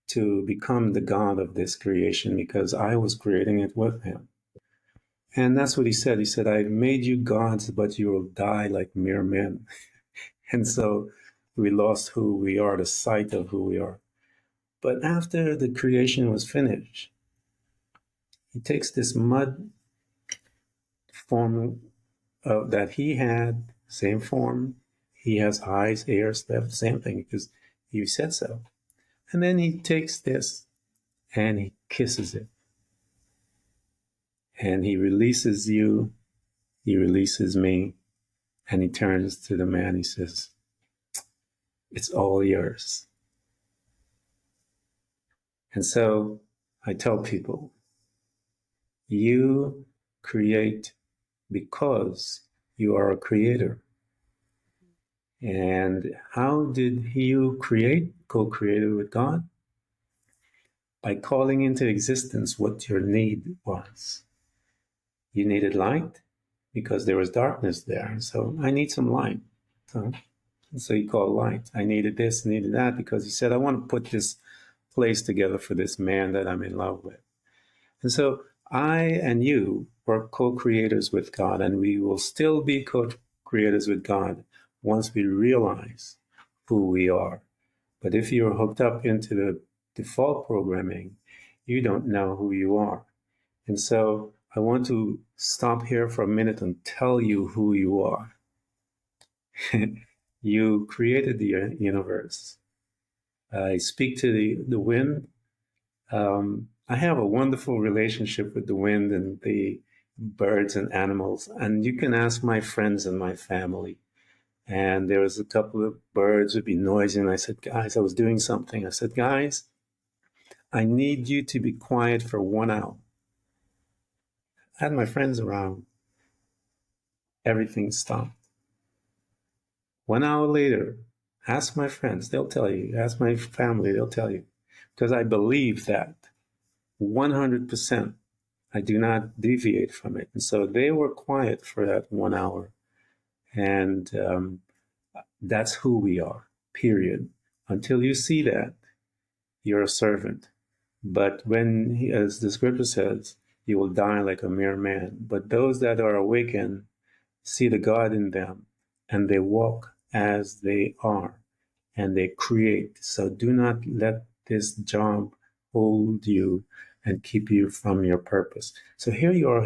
to become the God of this creation, because I was creating it with him. And that's what he said. He said, I've made you gods, but you will die like mere men. And so we lost who we are, the sight of who we are. But after the creation was finished, he takes this mud form that he had, same form. He has eyes, ears, left, same thing, because he said so. And then he takes this and he kisses it. And he releases you, he releases me, and he turns to the man. He says, it's all yours. And so I tell people, you create because you are a creator. And how did you create? Co-created with God? By calling into existence what your need was. You needed light because there was darkness there. So I need some light. So you call light. I needed this, needed that, because he said, I want to put this place together for this man that I'm in love with. And so I and you were co-creators with God, and we will still be co-creators with God once we realize who we are. But if you're hooked up into the default programming, you don't know who you are. And so I want to stop here for a minute and tell you who you are. You created the universe. I speak to the wind. I have a wonderful relationship with the wind and the birds and animals. And you can ask my friends and my family. And there was a couple of birds would be noisy. And I said, guys, I was doing something. I said, guys, I need you to be quiet for 1 hour. I had my friends around. Everything stopped. 1 hour later, ask my friends, they'll tell you. Ask my family, they'll tell you. Because I believe that 100%. I do not deviate from it. And so they were quiet for that 1 hour. And that's who we are, period. Until you see that, you're a servant. But when, as the scripture says, you will die like a mere man. But those that are awakened see the God in them, and they walk as they are, and they create. So do not let this job hold you and keep you from your purpose. So here you are,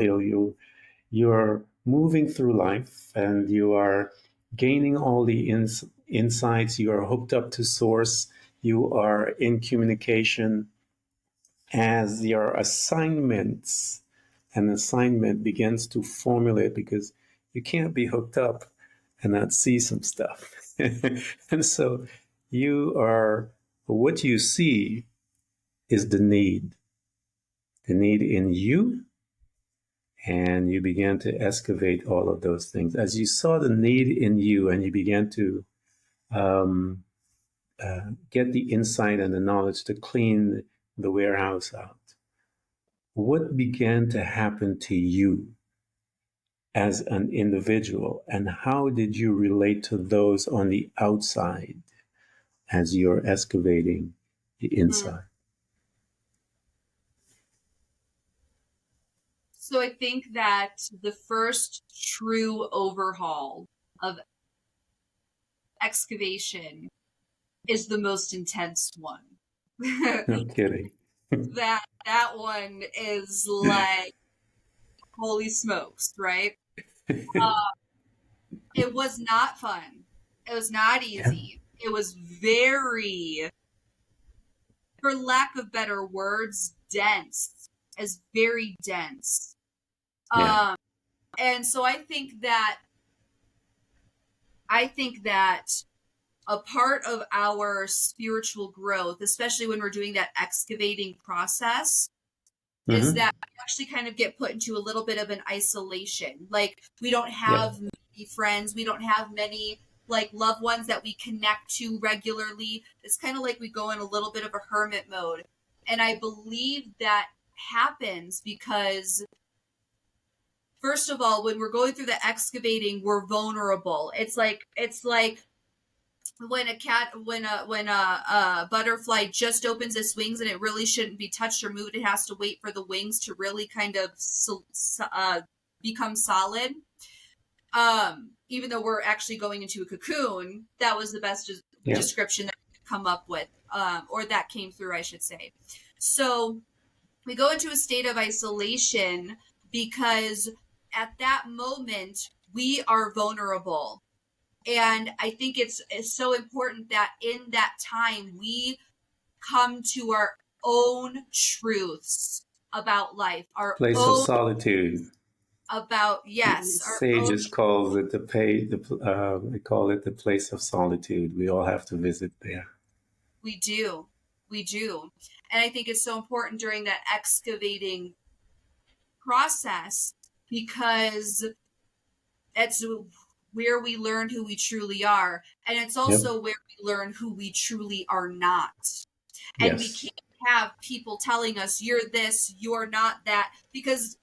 you're moving through life, and you are gaining all the insights. You are hooked up to source. You are in communication as your assignments. An assignment begins to formulate, because you can't be hooked up and not see some stuff. And so you are, what you see is the need in you, and you began to excavate all of those things. As you saw the need in you and you began to get the insight and the knowledge to clean the warehouse out, what began to happen to you as an individual, and how did you relate to those on the outside as you're excavating the inside? So I think that the first true overhaul of excavation is the most intense one. No kidding. That one is like, holy smokes, right? It was not fun. It was not Yeah. easy. It was very, for lack of better words, dense. Is very dense. Yeah. And so I think that a part of our spiritual growth, especially when we're doing that excavating process, is Mm-hmm. that we actually kind of get put into a little bit of an isolation. Like, we don't Yeah. have many friends, we don't have many like loved ones that we connect to regularly. It's kind of like we go in a little bit of a hermit mode. And I believe that happens because, first of all, when we're going through the excavating, we're vulnerable. It's like when a butterfly just opens its wings and it really shouldn't be touched or moved. It has to wait for the wings to really kind of become solid. Even though we're actually going into a cocoon, that was the best description that I could come up with, or that came through, I should say. So we go into a state of isolation because at that moment we are vulnerable. And I think it's so important that in that time we come to our own truths about life, our Place of own solitude. about yes, our own. Sages calls it they call it the place of solitude. We all have to visit there. We do. We do. And I think it's so important during that excavating process because it's where we learn who we truly are. And it's also Yep. where we learn who we truly are not. And we Yes. can't have people telling us, you're this, you're not that, because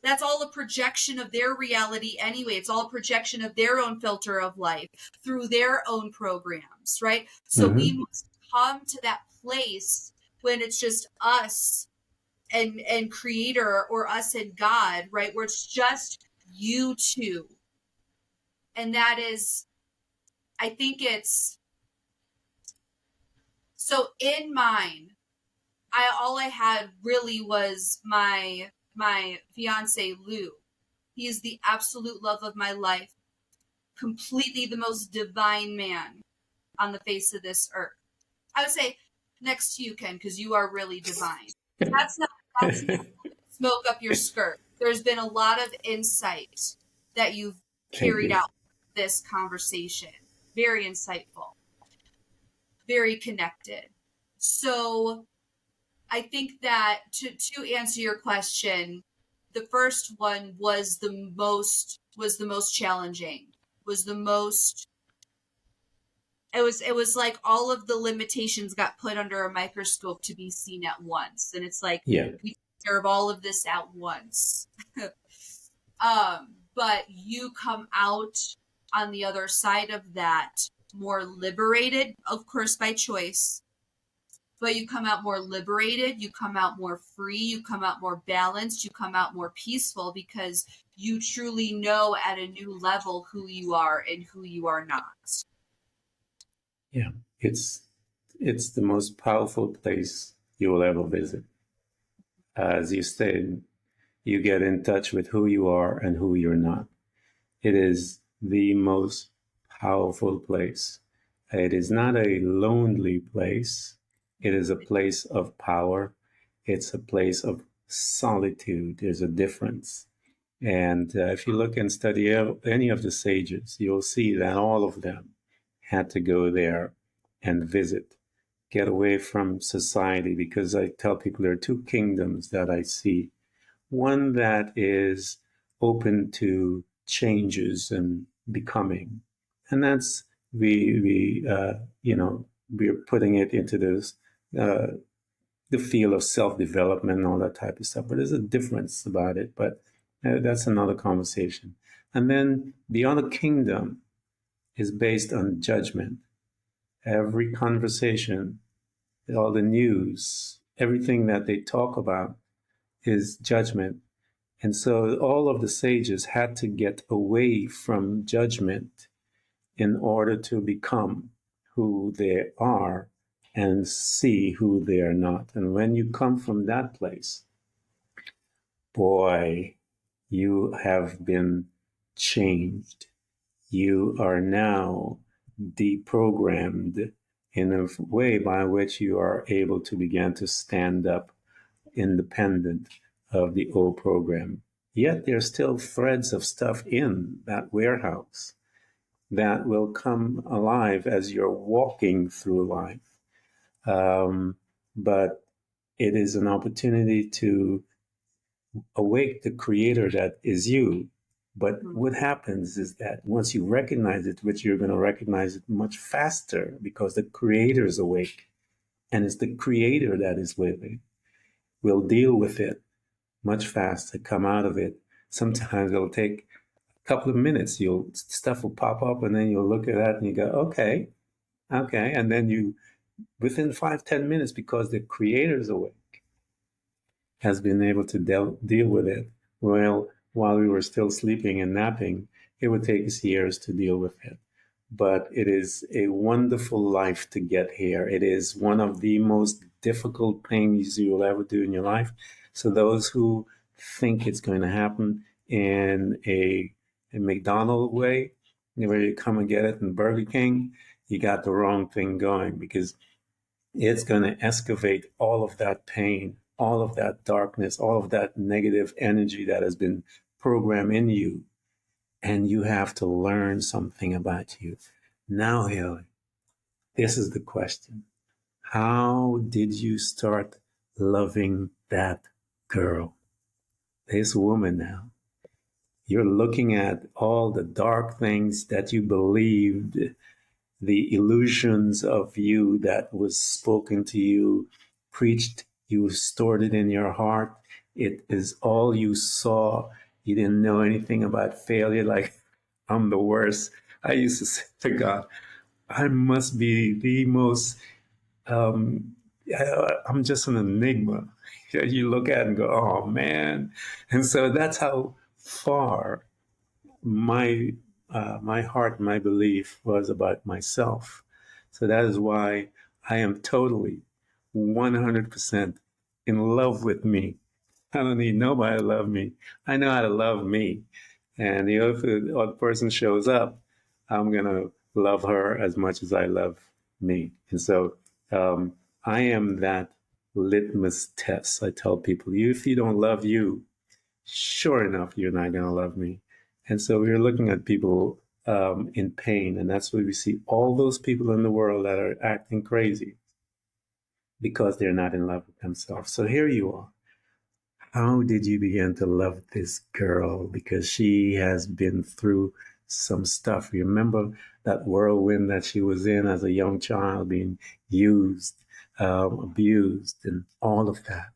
that's all a projection of their reality anyway. It's all a projection of their own filter of life through their own programs, right? So we Mm-hmm. must come to that place when it's just us and creator, or us and God, right? Where it's just you two. And that is, I think it's so in mine, all I had really was my fiance Lou. He is the absolute love of my life, completely the most divine man on the face of this earth. I would say next to you, Ken, because you are really divine. That's not smoke up your skirt. There's been a lot of insight that you've Thank carried you. out this conversation. Very insightful, very connected. So I think that to answer your question, the first one was the most challenging, was the most it was like all of the limitations got put under a microscope to be seen at once. And it's like Yeah. we take care of all of this at once. But you come out on the other side of that more liberated, of course by choice, but you come out more liberated, you come out more free, you come out more balanced, you come out more peaceful because you truly know at a new level who you are and who you are not. Yeah. It's it's the most powerful place you will ever visit. As you said, you get in touch with who you are and who you're not. It is the most powerful place. It is not a lonely place. It is a place of power. It's a place of solitude. There's a difference. And if you look and study any of the sages, you'll see that all of them had to go there and visit, get away from society, because I tell people there are two kingdoms that I see. One that is open to changes and becoming, and that's we're putting it into this uh, the field of self-development and all that type of stuff. But there's a difference about it. But that's another conversation. And then the other kingdom is based on judgment. Every conversation, all the news, everything that they talk about is judgment. And so all of the sages had to get away from judgment in order to become who they are and see who they are not. And when you come from that place, boy, you have been changed. You are now deprogrammed in a way by which you are able to begin to stand up independent of the old program. Yet there's still threads of stuff in that warehouse that will come alive as you're walking through life. But it is an opportunity to awake the creator that is you. But what happens is that once you recognize it, which you're going to recognize it much faster because the creator is awake and it's the creator that is living, will deal with it much faster, come out of it. Sometimes it'll take a couple of minutes. Stuff will pop up and then you'll look at that and you go, okay, okay. And then you, within 5, 10 minutes, because the creator's awake, has been able to deal with it. Well, while we were still sleeping and napping, it would take us years to deal with it. But it is a wonderful life to get here. It is one of the most difficult things you will ever do in your life. So those who think it's going to happen in a McDonald's way, where you come and get it in Burger King, you got the wrong thing going, because it's going to excavate all of that pain, all of that darkness, all of that negative energy that has been programmed in you. And you have to learn something about you. Now, Haley, this is the question. How did you start loving that girl, this woman now? You're looking at all the dark things that you believed, the illusions of you that was spoken to you, preached, you stored it in your heart. It is all you saw. You didn't know anything about failure. Like, I'm the worst. I used to say to God, I must be the most, um, I'm just an enigma. You look at it and go, oh man. And so that's how far my my heart, my belief was about myself. So that is why I am totally 100% in love with me. I don't need nobody to love me. I know how to love me. And if the other person shows up, I'm going to love her as much as I love me. And so I am that litmus test. I tell people, if you don't love you, sure enough, you're not going to love me. And so we're looking at people in pain. And that's where we see all those people in the world that are acting crazy because they're not in love with themselves. So here you are. How did you begin to love this girl? Because she has been through some stuff. Remember that whirlwind that she was in as a young child, being used, abused, and all of that.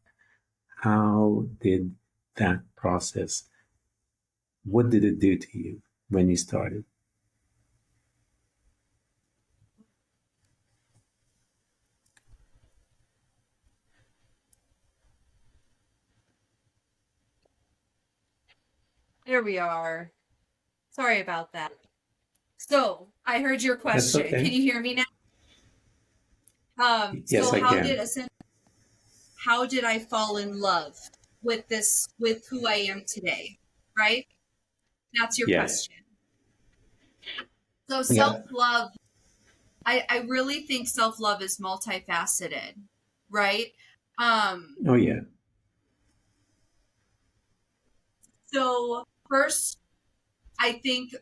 How did that process, what did it do to you when you started? There we are. Sorry about that. So I heard your That's question. Can okay. you hear me now? Yes, So I can. how did I fall in love with who I am today? Right? That's your Yes. question. So Yeah. self-love, I really think self-love is multifaceted, right? Um, Oh, yeah. so first, I think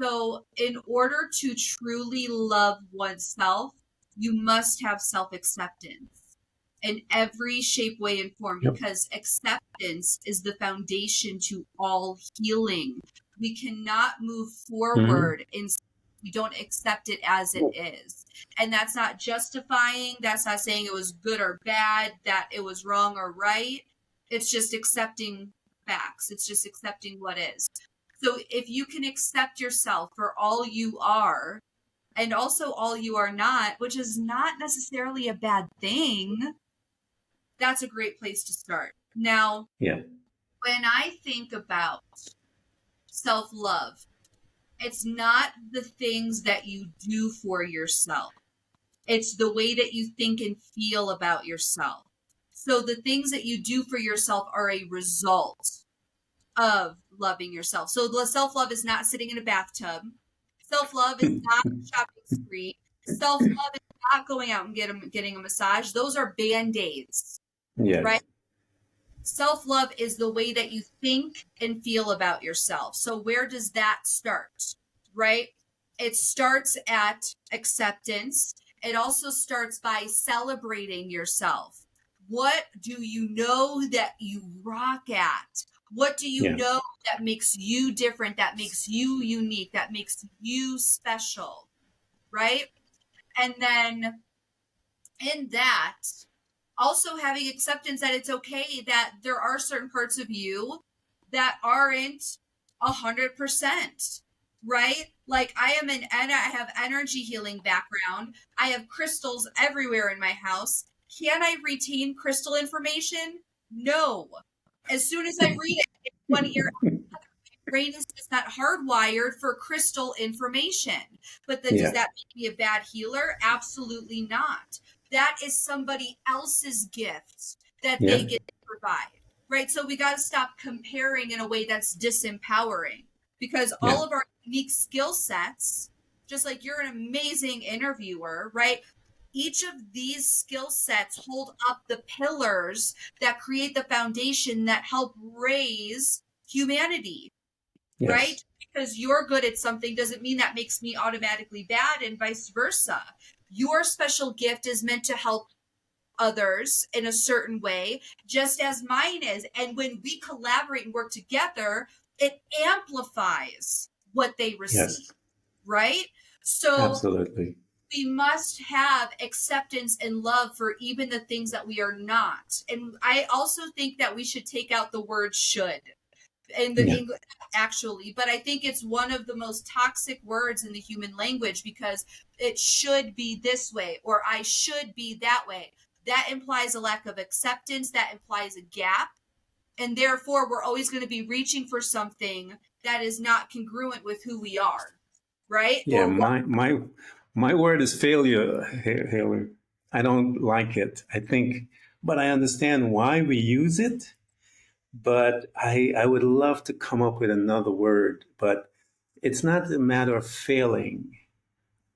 so in order to truly love oneself, you must have self-acceptance in every shape, way, and form, Yep. because acceptance is the foundation to all healing. We cannot move Mm-hmm. forward in we don't accept it as it is. And that's not justifying, that's not saying it was good or bad, that it was wrong or right. It's just accepting facts. It's just accepting what is. So if you can accept yourself for all you are and also all you are not, which is not necessarily a bad thing, that's a great place to start. Now, Yeah. when I think about self love, it's not the things that you do for yourself, it's the way that you think and feel about yourself. So the things that you do for yourself are a result of loving yourself. So self love is not sitting in a bathtub. Self love is not a shopping spree. Self love is not going out and getting a massage. Those are band aids, right? Yes. Self love is the way that you think and feel about yourself. So, where does that start? Right? It starts at acceptance. It also starts by celebrating yourself. What do you know that you rock at? What do you Yeah. know that makes you different, that makes you unique, that makes you special? Right? And then in that, also having acceptance that it's okay that there are certain parts of you that aren't 100%, right? Like I have energy healing background. I have crystals everywhere in my house. Can I retain crystal information? No. As soon as I read it, it's one ear. brain is just not hardwired for crystal information. But then does Yeah. that make me a bad healer? Absolutely not. That is somebody else's gift that they Yeah. get to provide, right? So we got to stop comparing in a way that's disempowering, because Yeah. all of our unique skill sets, just like you're an amazing interviewer, right? Each of these skill sets hold up the pillars that create the foundation that help raise humanity, Yes. right? Because you're good at something doesn't mean that makes me automatically bad, and vice versa. Your special gift is meant to help others in a certain way, just as mine is. And when we collaborate and work together, it amplifies what they receive, Yes. right? So Absolutely. we must have acceptance and love for even the things that we are not. And I also think that we should take out the word should in the Yeah. English, actually, but I think it's one of the most toxic words in the human language, because it should be this way or I should be that way. That implies a lack of acceptance, that implies a gap, and therefore we're always going to be reaching for something that is not congruent with who we are, right? Yeah. Or what. My word is failure, Haley. I don't like it. I think, but I understand why we use it. But I would love to come up with another word. But it's not a matter of failing,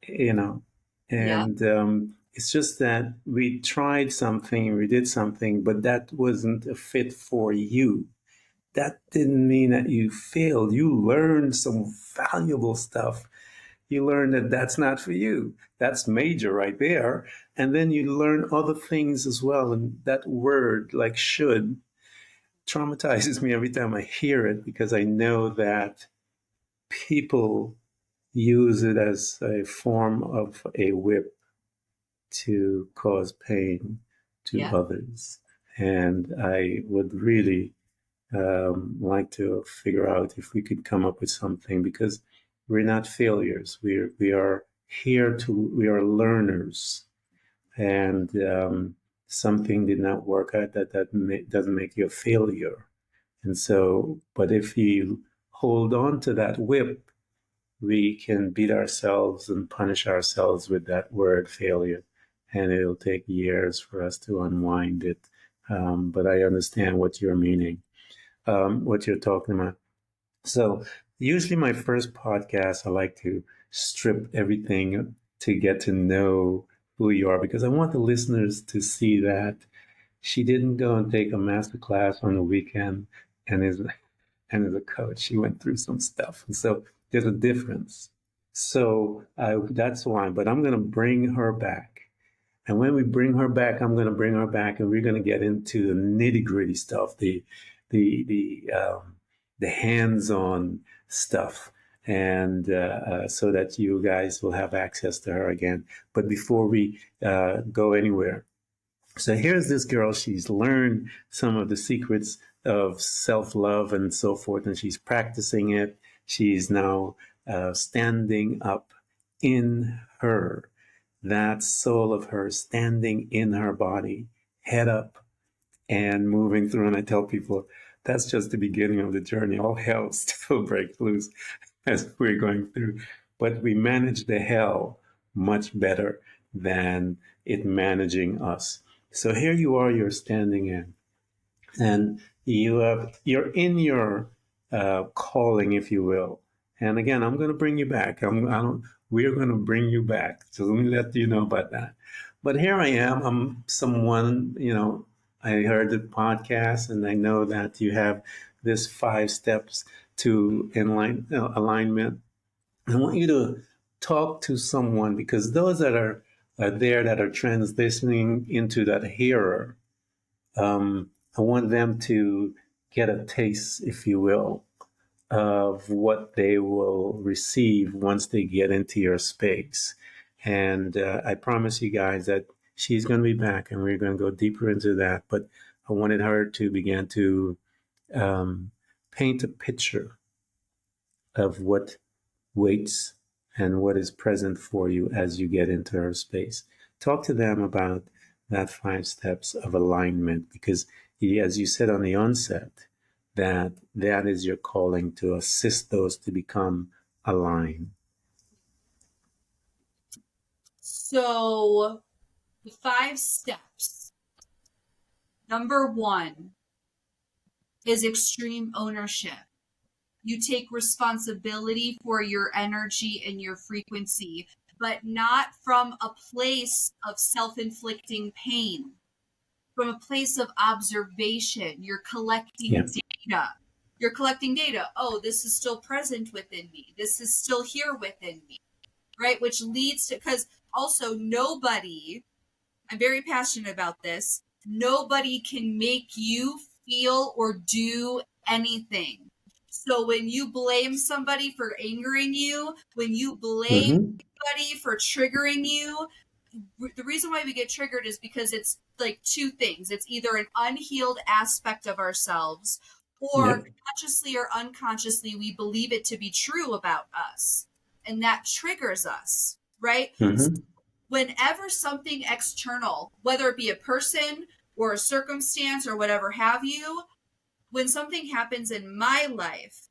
you know. Yeah. And it's just that we tried something, we did something, but that wasn't a fit for you. That didn't mean that you failed. You learned some valuable stuff. You learn that that's not for you. That's major right there. And then you learn other things as well. And that word, like should, traumatizes me every time I hear it because I know that people use it as a form of a whip to cause pain to Yeah. others. And I would really like to figure out if we could come up with something because we're not failures. We are here to, we are learners. And something did not work out, doesn't make you a failure. And so, but if you hold on to that whip, we can beat ourselves and punish ourselves with that word failure. And it'll take years for us to unwind it. But I understand what you're meaning, what you're talking about. So, usually, my first podcast, I like to strip everything to get to know who you are because I want the listeners to see that she didn't go and take a master class on the weekend and is and as a coach, she went through some stuff. And so there's a difference. So that's why. But I'm going to bring her back. And when we bring her back, I'm going to bring her back, and we're going to get into the nitty gritty stuff, the the um, the hands-on stuff, and so that you guys will have access to her again. But before we go anywhere, so here's this girl. She's learned some of the secrets of self love and so forth, and she's practicing it. She's now standing up in her, that soul of her standing in her body, head up and moving through. And I tell people that's just the beginning of the journey. All hell still breaks loose as we're going through. But we manage the hell much better than it managing us. So here you are, you're standing in, and you're in your calling, if you will. And again, I'm going to bring you back. We're going to bring you back. So let me let you know about that. But here I am. I'm someone, I heard the podcast and I know that you have this 5 steps to alignment. I want you to talk to someone because those that are there that are transitioning into that hearer, I want them to get a taste, if you will, of what they will receive once they get into your space. And I promise you guys that she's going to be back and we're going to go deeper into that. But I wanted her to begin to um, paint a picture of what waits and what is present for you as you get into her space. Talk to them about that 5 steps of alignment because, as you said on the onset, that is your calling, to assist those to become aligned. So the 5 steps. Number 1 is extreme ownership. You take responsibility for your energy and your frequency, but not from a place of self-inflicting pain, from a place of observation. You're collecting data. You're collecting data. Oh, this is still present within me. This is still here within me, right? Which leads to, because also nobody, I'm very passionate about this, nobody can make you feel or do anything. So when you blame somebody for angering you, when you blame somebody for triggering you, the reason why we get triggered is because it's like 2 things. It's either an unhealed aspect of ourselves, or consciously or unconsciously we believe it to be true about us, and that triggers us, right? So whenever something external, whether it be a person or a circumstance or whatever have you, when something happens in my life,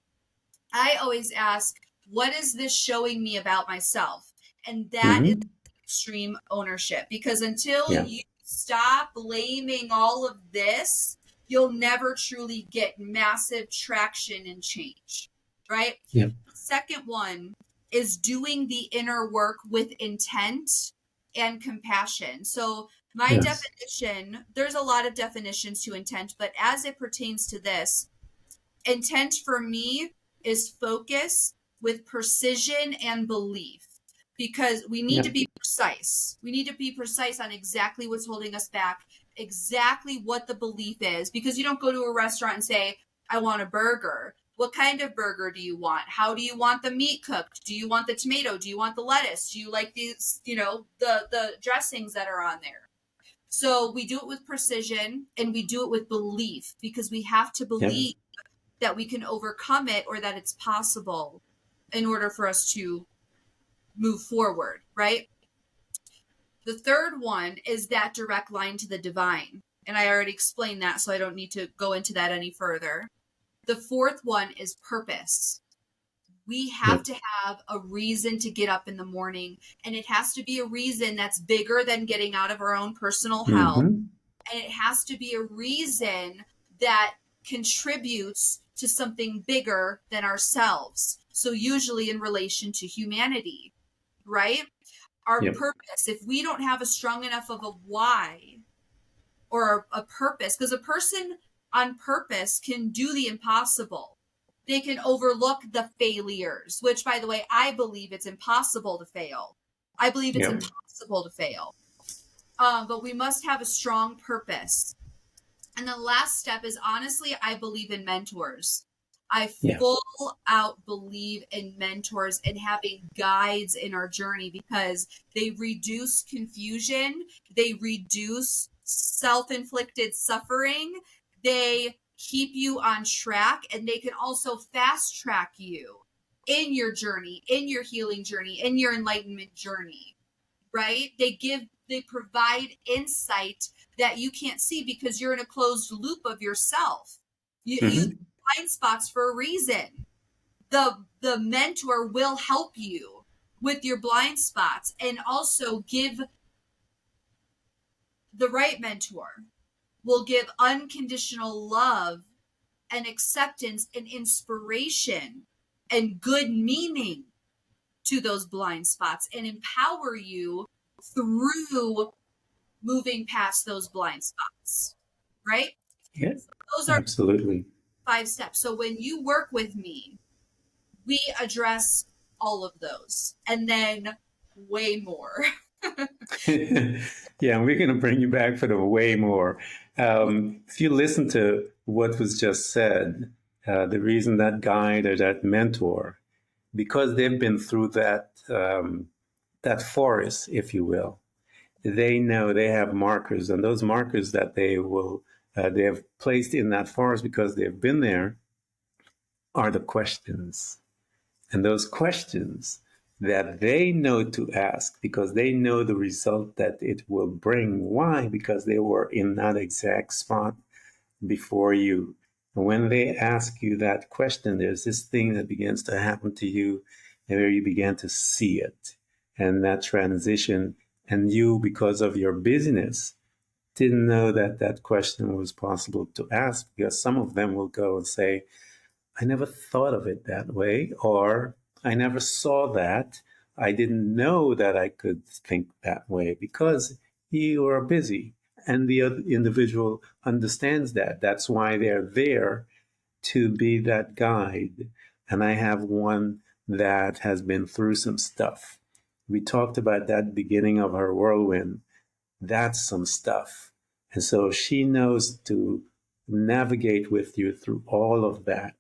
I always ask, what is this showing me about myself? And that is extreme ownership, because until you stop blaming all of this, you'll never truly get massive traction and change, right? The second one is doing the inner work with intent and compassion. So my definition, there's a lot of definitions to intent, but as it pertains to this, intent for me is focus with precision and belief, because we need to be precise. We need to be precise on exactly what's holding us back, exactly what the belief is, because you don't go to a restaurant and say, I want a burger. What kind of burger do you want? How do you want the meat cooked? Do you want the tomato? Do you want the lettuce? Do you like these, the dressings that are on there? So we do it with precision and we do it with belief, because we have to believe that we can overcome it, or that it's possible, in order for us to move forward, right? The third one is that direct line to the divine. And I already explained that, so I don't need to go into that any further. The fourth one is purpose. We have to have a reason to get up in the morning, and it has to be a reason that's bigger than getting out of our own personal hell. And it has to be a reason that contributes to something bigger than ourselves. So usually in relation to humanity, right? Our purpose, if we don't have a strong enough of a why or a purpose, because a person on purpose can do the impossible. They can overlook the failures, which, by the way, I believe it's impossible to fail. I believe it's impossible to fail. But we must have a strong purpose. And the last step is, honestly, I believe in mentors. I full out believe in mentors and having guides in our journey, because they reduce confusion, they reduce self-inflicted suffering, they keep you on track, and they can also fast track you in your journey, in your healing journey, in your enlightenment journey, right? They provide insight that you can't see, because you're in a closed loop of yourself. You blind spots for a reason. The mentor will help you with your blind spots, and also give, the right mentor will give unconditional love and acceptance and inspiration and good meaning to those blind spots, and empower you through moving past those blind spots, right? Yes, Those are absolutely. 5 steps. So when you work with me, we address all of those, and then way more. Yeah, we're going to bring you back for the way more. If you listen to what was just said, the reason that guide or that mentor, because they've been through that forest, if you will, they know they have markers, and those markers that they have placed in that forest because they've been there are the questions. And those questions that they know to ask, because they know the result that it will bring. Why? Because they were in that exact spot before you. And when they ask you that question, there's this thing that begins to happen to you, and where you begin to see it. And that transition, and you, because of your busyness, didn't know that that question was possible to ask, because some of them will go and say, I never thought of it that way, or I never saw that. I didn't know that I could think that way because you are busy. And the other individual understands that. That's why they're there, to be that guide. And I have one that has been through some stuff. We talked about that beginning of her whirlwind. That's some stuff. And so she knows to navigate with you through all of that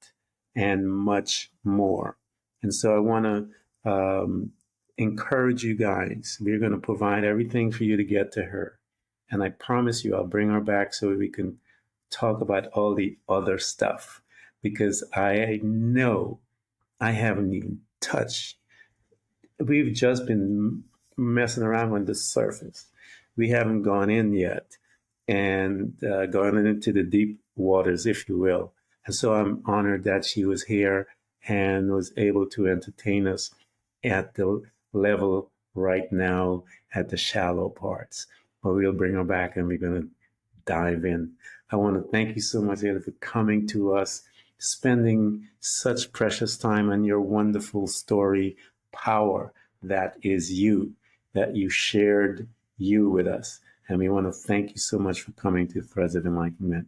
and much more. And so I want to encourage you guys. We're going to provide everything for you to get to her. And I promise you, I'll bring her back so we can talk about all the other stuff, because I know I haven't even touched. We've just been messing around on the surface. We haven't gone in yet and gone into the deep waters, if you will. And so I'm honored that she was here and was able to entertain us at the level right now, at the shallow parts. But we'll bring her back and we're going to dive in. I want to thank you so much, Ada, for coming to us, spending such precious time on your wonderful story, power that is you, that you shared you with us. And we want to thank you so much for coming to Threads of Enlightenment.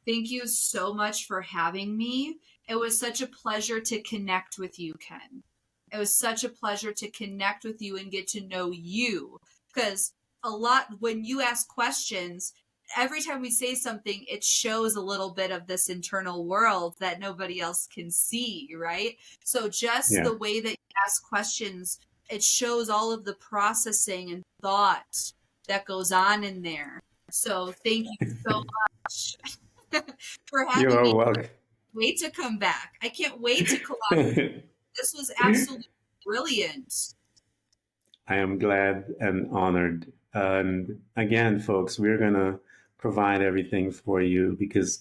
Thank you so much for having me. It was such a pleasure to connect with you, Ken. It was such a pleasure to connect with you and get to know you, because a lot, when you ask questions, every time we say something, it shows a little bit of this internal world that nobody else can see, right? So just Yeah. the way that you ask questions, it shows all of the processing and thought that goes on in there. So thank you so much for You having are me. welcome. Wait to come back. I can't wait to collaborate. This was absolutely brilliant. I am glad and honored. And again, folks, we're going to provide everything for you because,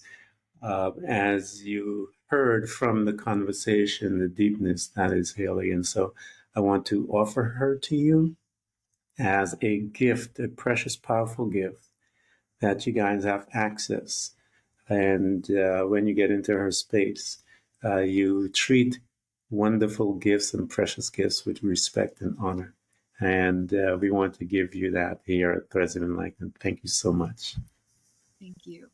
as you heard from the conversation, the deepness that is Haley. And so I want to offer her to you as a gift, a precious, powerful gift that you guys have access. And when you get into her space, you treat wonderful gifts and precious gifts with respect and honor. And we want to give you that here at Threads of Enlightenment. Thank you so much. Thank you.